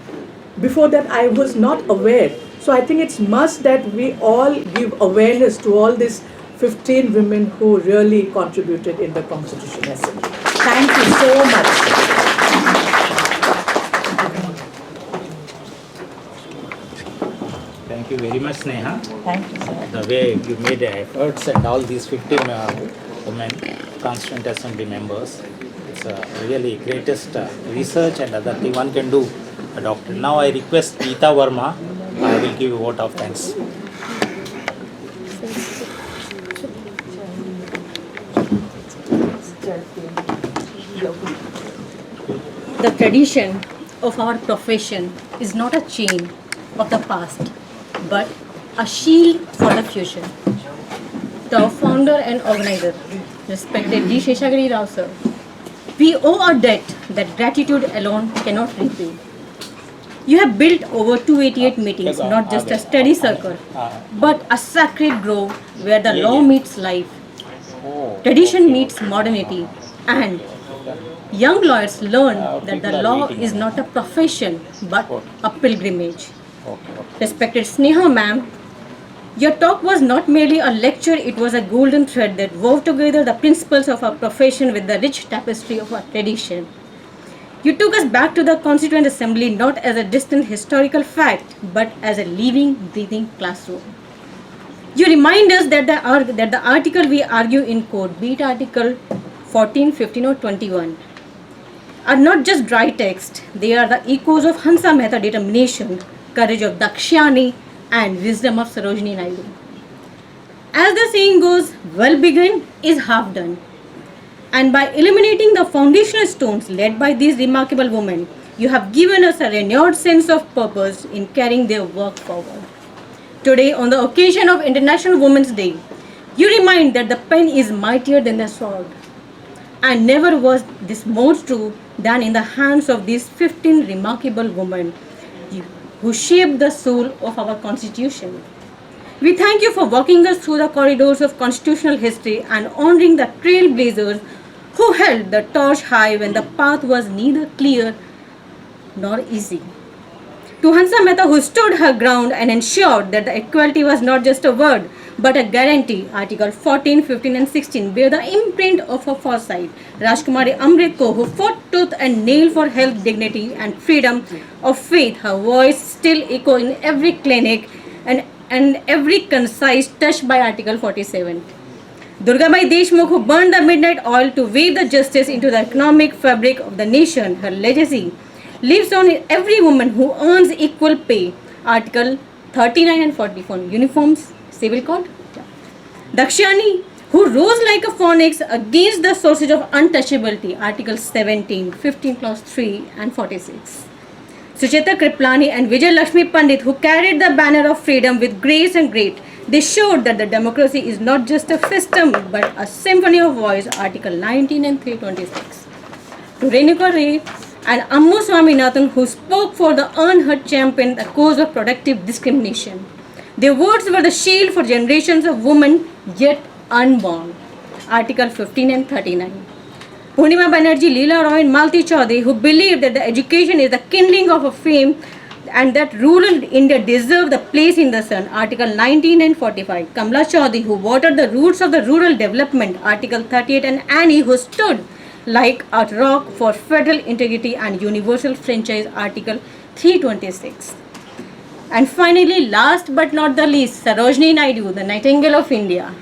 Before that, I was not aware. So I think it's must that we all give awareness to all these 15 women who really contributed in the Constitution Assembly. Thank you so much. Thank you very much, Sneha. Thank you, sir. The way you made the efforts and all these 15 women Constituent Assembly members, it's really greatest research and other thing one can do. Doctor. Now I request GeetaVerma. I will give a vote of thanks. The tradition of our profession is not a chain of the past, but a shield for the future. To our founder and organizer, respected G.Seshagiri Rao sir, we owe a debt that gratitude alone cannot repay. You have built over 288 meetings, not just a study circle, but a sacred grove where the law meets life, tradition meets modernity, and young lawyers learn that the law is not a profession but a pilgrimage. Respected Sneha ma'am, your talk was not merely a lecture, it was a golden thread that wove together the principles of our profession with the rich tapestry of our tradition. You took us back to the Constituent Assembly not as a distant historical fact, but as a living, breathing classroom. You remind us that the article we argue in court, be it Article 14, 15 or 21, are not just dry text, they are the echoes of Hansa Mehta determination, courage of Dakshyani, and wisdom of Sarojini Naidu. As the saying goes, well begun is half done. And by eliminating the foundational stones led by these remarkable women, you have given us a renewed sense of purpose in carrying their work forward. Today, on the occasion of International Women's Day, you remind that the pen is mightier than the sword. And never was this more true than in the hands of these 15 remarkable women. who shaped the soul of our Constitution. We thank you for walking us through the corridors of constitutional history and honoring the trailblazers who held the torch high when the path was neither clear nor easy. To Hansa Mehta, who stood her ground and ensured that the equality was not just a word but a guarantee, Article 14, 15 and 16 bear the imprint of her foresight. Rajkumari Amrit Ko, who fought tooth and nail for health, dignity and freedom of faith, her voice still echo in every clinic and every concise touched by Article 47. Durgabai Deshmukh, who burned the midnight oil to weave the justice into the economic fabric of the nation, her legacy lives on in every woman who earns equal pay. Article 39 and 44, uniforms, civil code. Dakshani, who rose like a phoenix against the sources of untouchability. Article 17, 15 clause 3 and 46. Sucheta Kriplani and Vijay Lakshmi Pandit, who carried the banner of freedom with grace and grit. They showed that the democracy is not just a system but a symphony of voice. Article 19 and 326. To Renuka Ray and Ammu Swaminathan, who spoke for the unheard champion the cause of productive discrimination. Their words were the shield for generations of women yet unborn. Article 15 and 39. Purnima Banerjee, Leela Roy and Malti Chaudhary, who believed that the education is the kindling of a flame and that rural India deserved the place in the sun. Article 19 and 45. Kamla Chaudhary, who watered the roots of the rural development. Article 38. And Annie, who stood like a rock for federal integrity and universal franchise. Article 326. And finally, last but not the least, Sarojini Naidu, the Nightingale of India,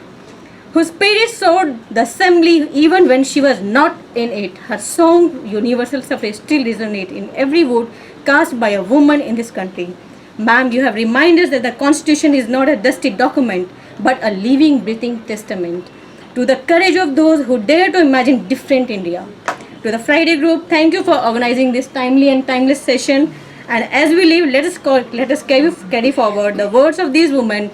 whose spirit soared the assembly even when she was not in it. Her song, Universal Suffrage, still resonates in every vote cast by a woman in this country. Ma'am, you have reminded us that the Constitution is not a dusty document, but a living, breathing testament to the courage of those who dare to imagine different India. To the Friday group, thank you for organizing this timely and timeless session. And as we leave, let us carry forward the words of these women,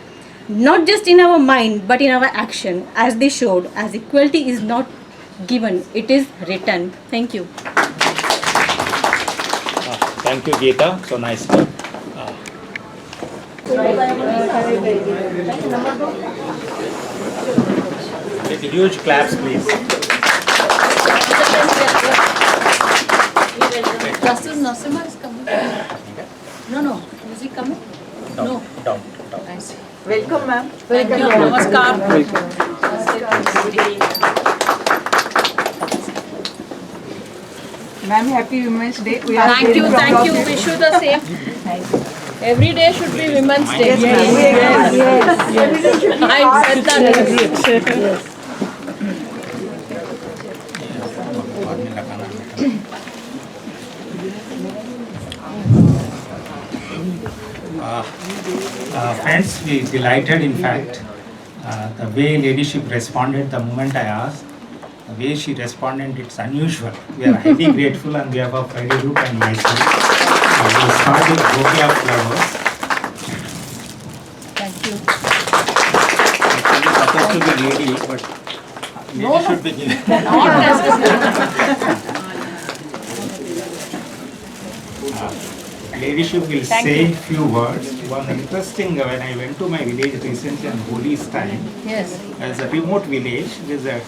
not just in our mind, but in our action, as they showed, as equality is not given, it is written. Thank you. Thank you, Geeta. So nicely. Huge claps, please. Justice Nagarathna is coming. No. Is he coming? No. Down. I see. Welcome, ma'am. Thank you. Namaskar. Ma'am, happy Women's Day. We Thank you. Wish you the same. Every day should be Women's Day. Yes. I said that. Friends, we delighted in fact the way Ladyship responded the moment I asked. The way she responded, it's unusual. We are highly grateful on behalf of Friday Group and myself. We start with bouquet of flowers. Thank you. Actually supposed to be lady, but lady should be given. Not necessary. Ladyship will say few words. One interesting, when I went to my village recently on Holi's time, Yes. as a remote village, there's a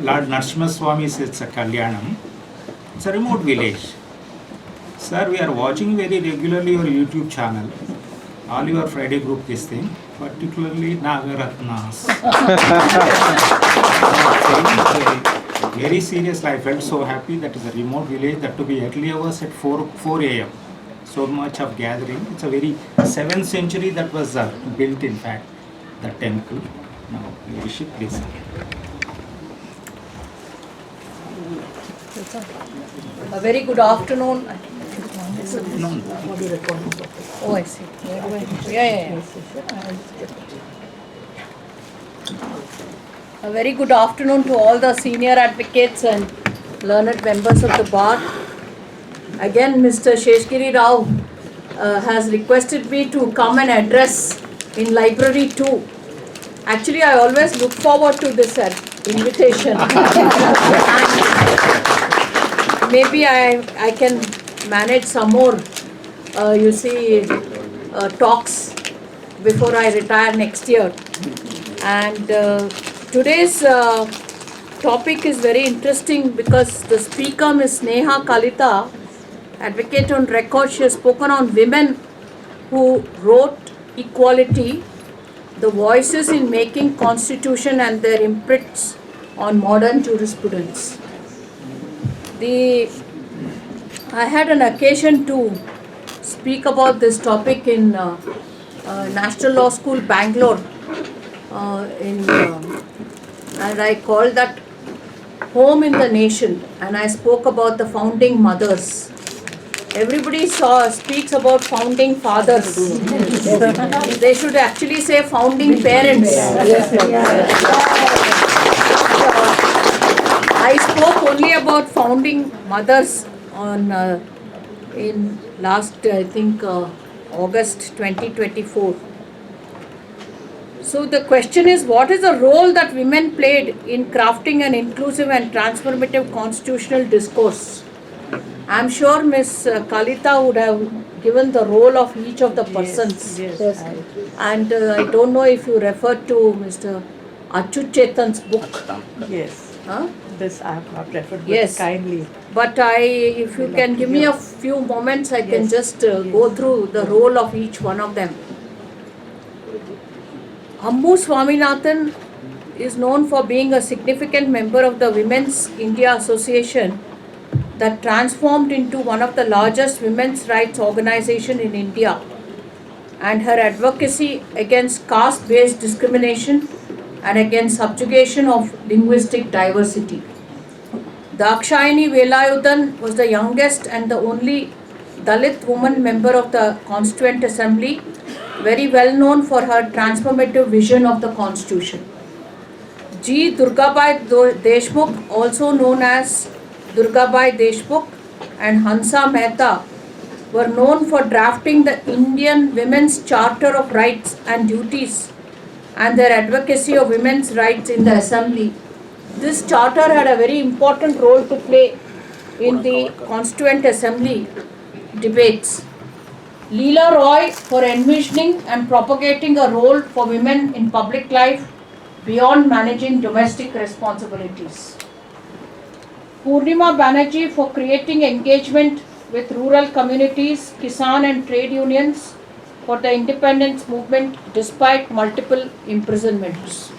Lord Narasimha Swami sits a Kalyanam. It's a remote village. Sir, we are watching very regularly your YouTube channel, all your Friday group this thing, particularly Nagaratnas. Very seriously, I felt so happy that is a remote village, that to be early hours at 4 a.m. So much of gathering. It's a very 7th century that was built, in fact, the temple. Now, Ladyship, please. A very good afternoon. No. Oh, I see. Yeah. A very good afternoon to all the senior advocates and learned members of the bar. Again, Mr. G.Seshagiri Rao has requested me to come and address in Library 2. Actually, I always look forward to this invitation. Maybe I can manage some more talks before I retire next year. And today's topic is very interesting because the speaker, Ms.Sneha Kalita, advocate on record, she has spoken on women who wrote equality, the voices in making constitution and their imprints on modern jurisprudence. I had an occasion to speak about this topic in National Law School, Bangalore, and I called that Home in the Nation, and I spoke about the founding mothers. Everybody speaks about founding fathers. They should actually say founding parents. I spoke only about founding mothers in last, I think, August 2024. So the question is, what is the role that women played in crafting an inclusive and transformative constitutional discourse? I'm sure Ms. Kalita would have given the role of each of the persons. Yes. And I don't know if you referred to Mr. Achut Chetan's book. Yes. Huh? This I have not referred, but Yes. kindly. But if you can give me a few moments, I can just go through the role of each one of them. Ambu Swaminathan is known for being a significant member of the Women's India Association that transformed into one of the largest women's rights organization in India, and her advocacy against caste-based discrimination and against subjugation of linguistic diversity. Dakshayani Velayudan was the youngest and the only Dalit woman member of the Constituent Assembly, very well known for her transformative vision of the Constitution. G. Durgabai Deshmukh, also known as Durgabai Deshmukh, and Hansa Mehta were known for drafting the Indian Women's Charter of Rights and Duties and their advocacy of women's rights in the Assembly. This charter had a very important role to play in the Constituent Assembly debates. Leela Roy for envisioning and propagating a role for women in public life beyond managing domestic responsibilities. Purnima Banerjee for creating engagement with rural communities, Kisan and trade unions for the independence movement despite multiple imprisonments.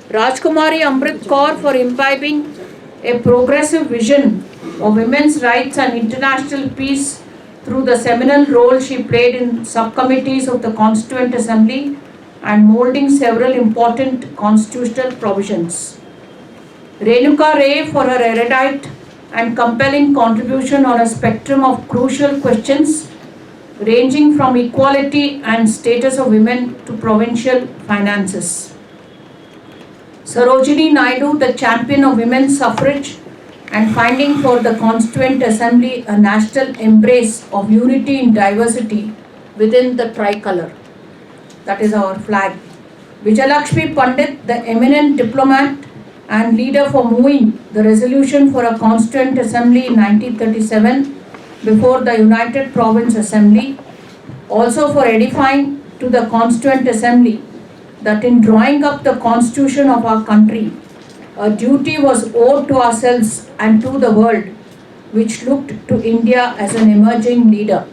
Rajkumari Amrit Kaur for imbibing a progressive vision of women's rights and international peace through the seminal role she played in subcommittees of the Constituent Assembly and molding several important constitutional provisions. Renuka Ray for her erudite and compelling contribution on a spectrum of crucial questions ranging from equality and status of women to provincial finances. Sarojini Naidu, the champion of women's suffrage and finding for the Constituent Assembly a national embrace of unity in diversity within the tricolour. That is our flag. Vijayalakshmi Pandit, the eminent diplomat and leader for moving the resolution for a Constituent Assembly in 1937 before the United Province Assembly, also for edifying to the Constituent Assembly that in drawing up the constitution of our country, a duty was owed to ourselves and to the world, which looked to India as an emerging leader.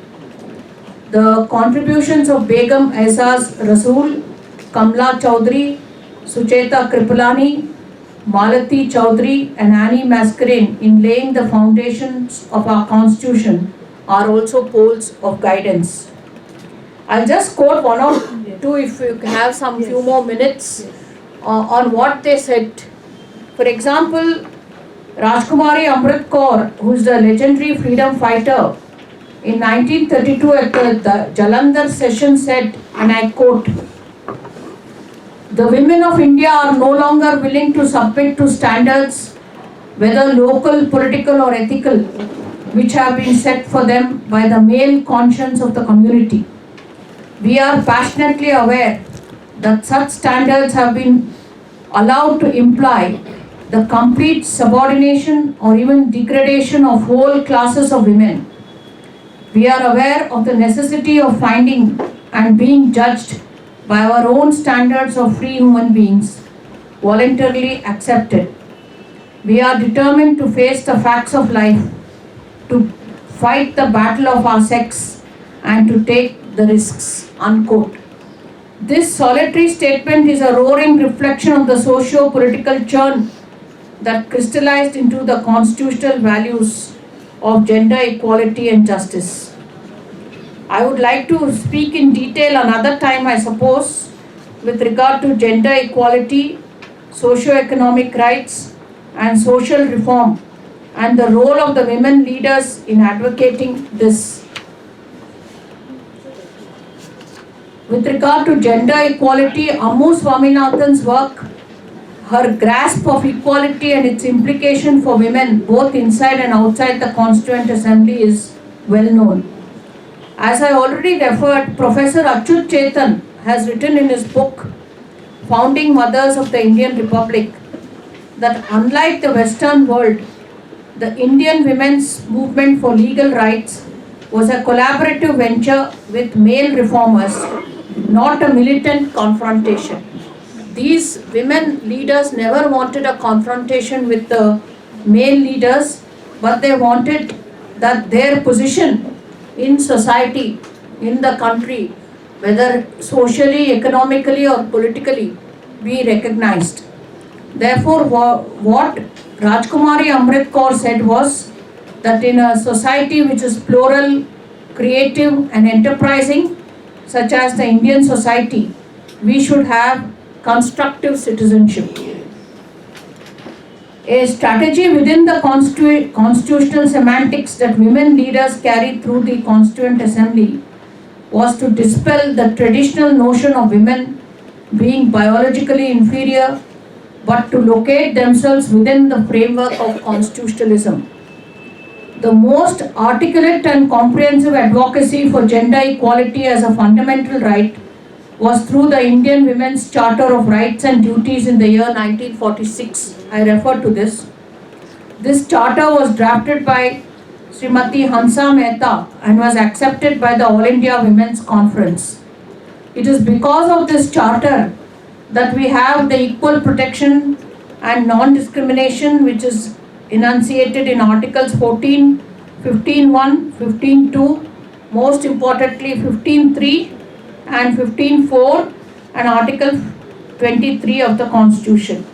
The contributions of Begum Aizaz Rasool, Kamla Chaudhary, Sucheta Kripalani, Malati Chaudhary and Annie Mascarenhas in laying the foundations of our constitution are also poles of guidance. I'll just quote one or two if you have some few more minutes on what they said. For example, Rajkumari Amrit Kaur, who is the legendary freedom fighter, in 1932 at the Jalandhar session said, and I quote, "The women of India are no longer willing to submit to standards, whether local, political or ethical, which have been set for them by the male conscience of the community. We are passionately aware that such standards have been allowed to imply the complete subordination or even degradation of whole classes of women. We are aware of the necessity of finding and being judged by our own standards of free human beings, voluntarily accepted. We are determined to face the facts of life, to fight the battle of our sex, and to take the risks." Unquote. This solitary statement is a roaring reflection of the socio-political churn that crystallized into the constitutional values of gender equality and justice. I would like to speak in detail another time, I suppose, with regard to gender equality, socio-economic rights, and social reform, and the role of the women leaders in advocating this. With regard to gender equality, Ammu Swaminathan's work, her grasp of equality and its implication for women both inside and outside the Constituent Assembly is well known. As I already referred, Professor Achyut Chetan has written in his book, Founding Mothers of the Indian Republic, that unlike the Western world, the Indian women's movement for legal rights was a collaborative venture with male reformers, not a militant confrontation. These women leaders never wanted a confrontation with the male leaders, but they wanted that their position in society, in the country, whether socially, economically or politically, be recognized. Therefore, what Rajkumari Amrit Kaur said was that in a society which is plural, creative and enterprising, such as the Indian society, we should have constructive citizenship. A strategy within the constitutional semantics that women leaders carried through the Constituent Assembly was to dispel the traditional notion of women being biologically inferior, but to locate themselves within the framework of constitutionalism. The most articulate and comprehensive advocacy for gender equality as a fundamental right was through the Indian Women's Charter of Rights and Duties in the year 1946. I refer to this. This charter was drafted by Srimati Hansa Mehta and was accepted by the All India Women's Conference. It is because of this charter that we have the equal protection and non-discrimination, which is enunciated in Articles 14, 15.1, 15.2, most importantly 15.3 and 15.4 and Article 23 of the Constitution.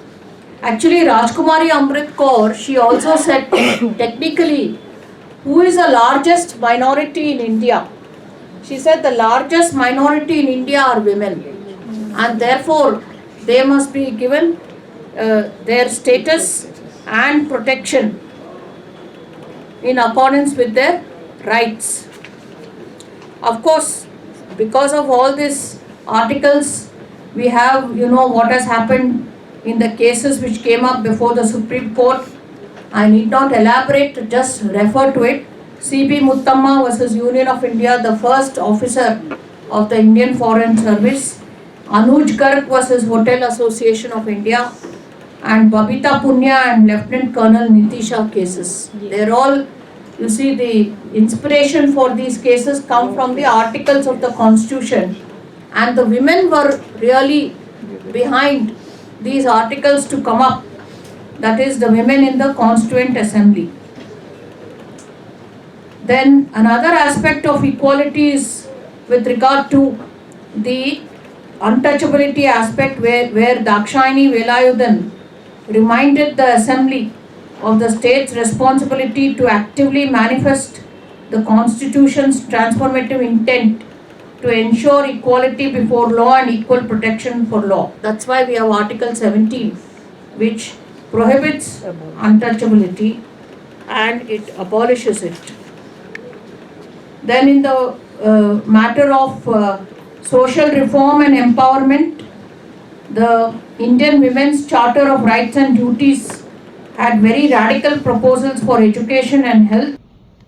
Actually, Rajkumari Amrit Kaur, she also said technically, who is the largest minority in India? She said the largest minority in India are women, and therefore they must be given their status and protection in accordance with their rights. Of course, because of all these articles, we have, what has happened in the cases which came up before the Supreme Court. I need not elaborate, just refer to it. C.B. Muthamma versus Union of India, the first officer of the Indian Foreign Service. Anuj Garg versus Hotel Association of India. And Babita Punya and Lieutenant Colonel Nitisha cases. They're all, you see, the inspiration for these cases come from the articles of the Constitution. And the women were really behind these articles to come up. That is, the women in the Constituent Assembly. Then another aspect of equality is with regard to the untouchability aspect, where Dakshayani Velayudan reminded the Assembly of the state's responsibility to actively manifest the Constitution's transformative intent to ensure equality before law and equal protection for law. That's why we have Article 17, which prohibits untouchability and it abolishes it. Then in the matter of social reform and empowerment, the Indian Women's Charter of Rights and Duties had very radical proposals for education and health.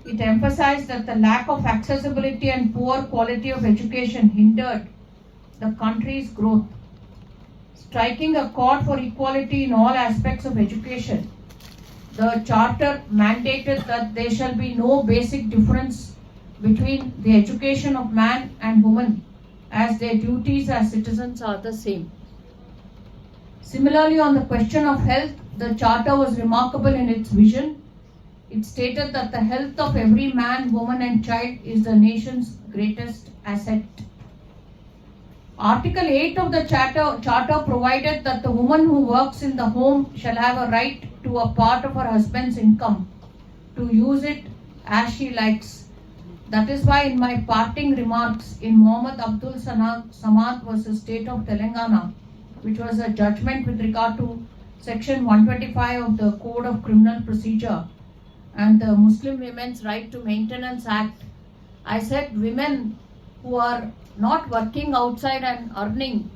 It emphasized that the lack of accessibility and poor quality of education hindered the country's growth. Striking a chord for equality in all aspects of education, the Charter mandated that there shall be no basic difference between the education of man and woman, as their duties as citizens are the same. Similarly, on the question of health, the Charter was remarkable in its vision. It stated that the health of every man, woman and child is the nation's greatest asset. Article 8 of the Charter provided that the woman who works in the home shall have a right to a part of her husband's income to use it as she likes. That is why in my parting remarks in Mohammed Abdul Samad versus State of Telangana, which was a judgment with regard to Section 125 of the Code of Criminal Procedure and the Muslim Women's Right to Maintenance Act, I said women who are not working outside and earning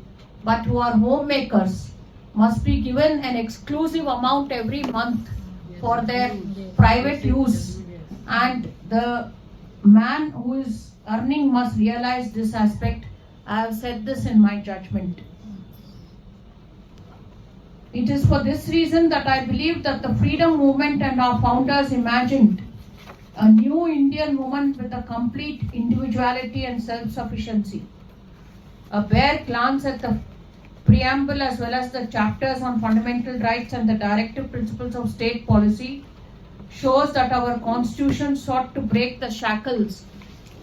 but who are homemakers must be given an exclusive amount every month for their private use, and the man who is earning must realize this aspect. I have said this in my judgment. It is for this reason that I believe that the freedom movement and our founders imagined a new Indian woman with a complete individuality and self-sufficiency. A bare glance at the preamble as well as the chapters on fundamental rights and the directive principles of state policy shows that our constitution sought to break the shackles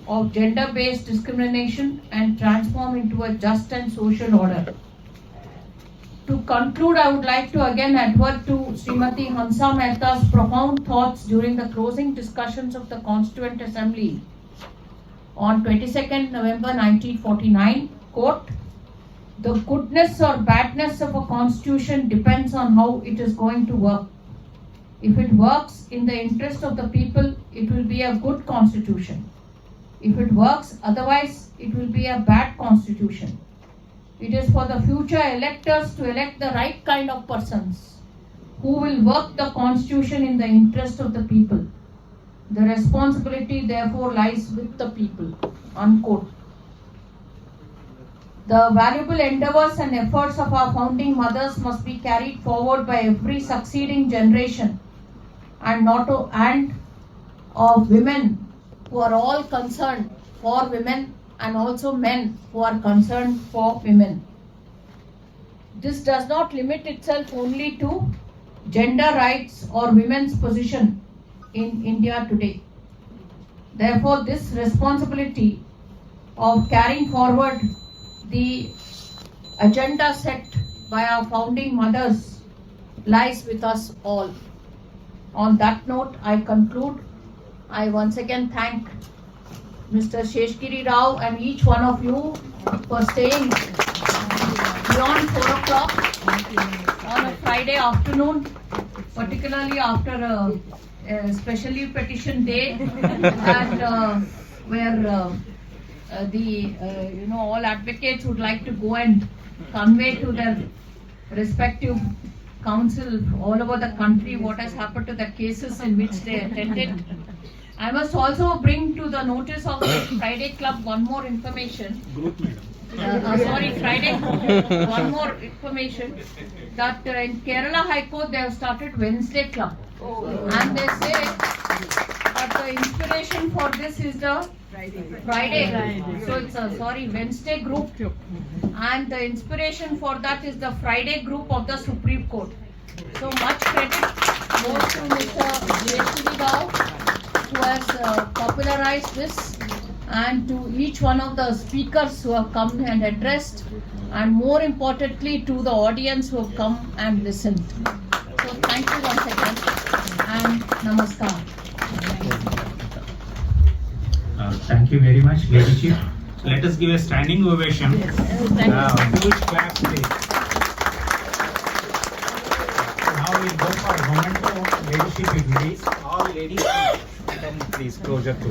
of gender-based discrimination and transform into a just and social order. To conclude, I would like to again advert to Srimati Hansa Mehta's profound thoughts during the closing discussions of the Constituent Assembly on 22nd November 1949, quote, "The goodness or badness of a constitution depends on how it is going to work. If it works in the interest of the people, it will be a good constitution. If it works otherwise, it will be a bad constitution. It is for the future electors to elect the right kind of persons who will work the constitution in the interest of the people. The responsibility therefore lies with the people." Unquote. The valuable endeavors and efforts of our founding mothers must be carried forward by every succeeding generation and of women who are all concerned for women and also men who are concerned for women. This does not limit itself only to gender rights or women's position in India today. Therefore, this responsibility of carrying forward the agenda set by our founding mothers lies with us all. On that note, I conclude. I once again thank Mr. Seshagiri Rao and each one of you for staying beyond 4 o'clock on a Friday afternoon, particularly after a special leave petition day, and where all advocates would like to go and convey to their respective counsel all over the country what has happened to the cases in which they attended. I must also bring to the notice of the Friday Club one more information. Friday, one more information that in Kerala High Court they have started Wednesday Club. And they say that the inspiration for this is the Friday. So it's Wednesday group. And the inspiration for that is the Friday group of the Supreme Court. So much credit goes to Mr. G.Seshagiri Rao, who has popularized this, and to each one of the speakers who have come and addressed, and more importantly to the audience who have come and listened. So thank you once again, and namaskar. Thank you very much, Ladyship. Let us give a standing ovation. Huge clap, please. Now we go for memento. Ladyship is released. All ladies, come please closer to.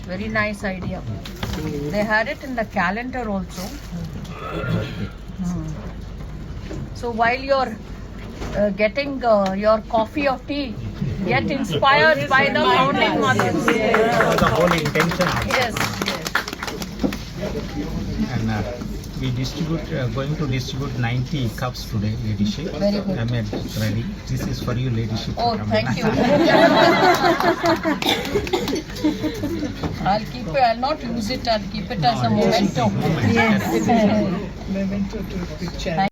Very nice idea. They had it in the calendar also. So while you're getting your coffee or tea, get inspired by the founding mothers. That's the whole intention. Yes. And we going to distribute 90 cups today, Ladyship. Very good. I made ready. This is for you, Ladyship. Oh, thank you. I'll keep it. I'll not use it. I'll keep it as a memento. Yes. Memento to picture.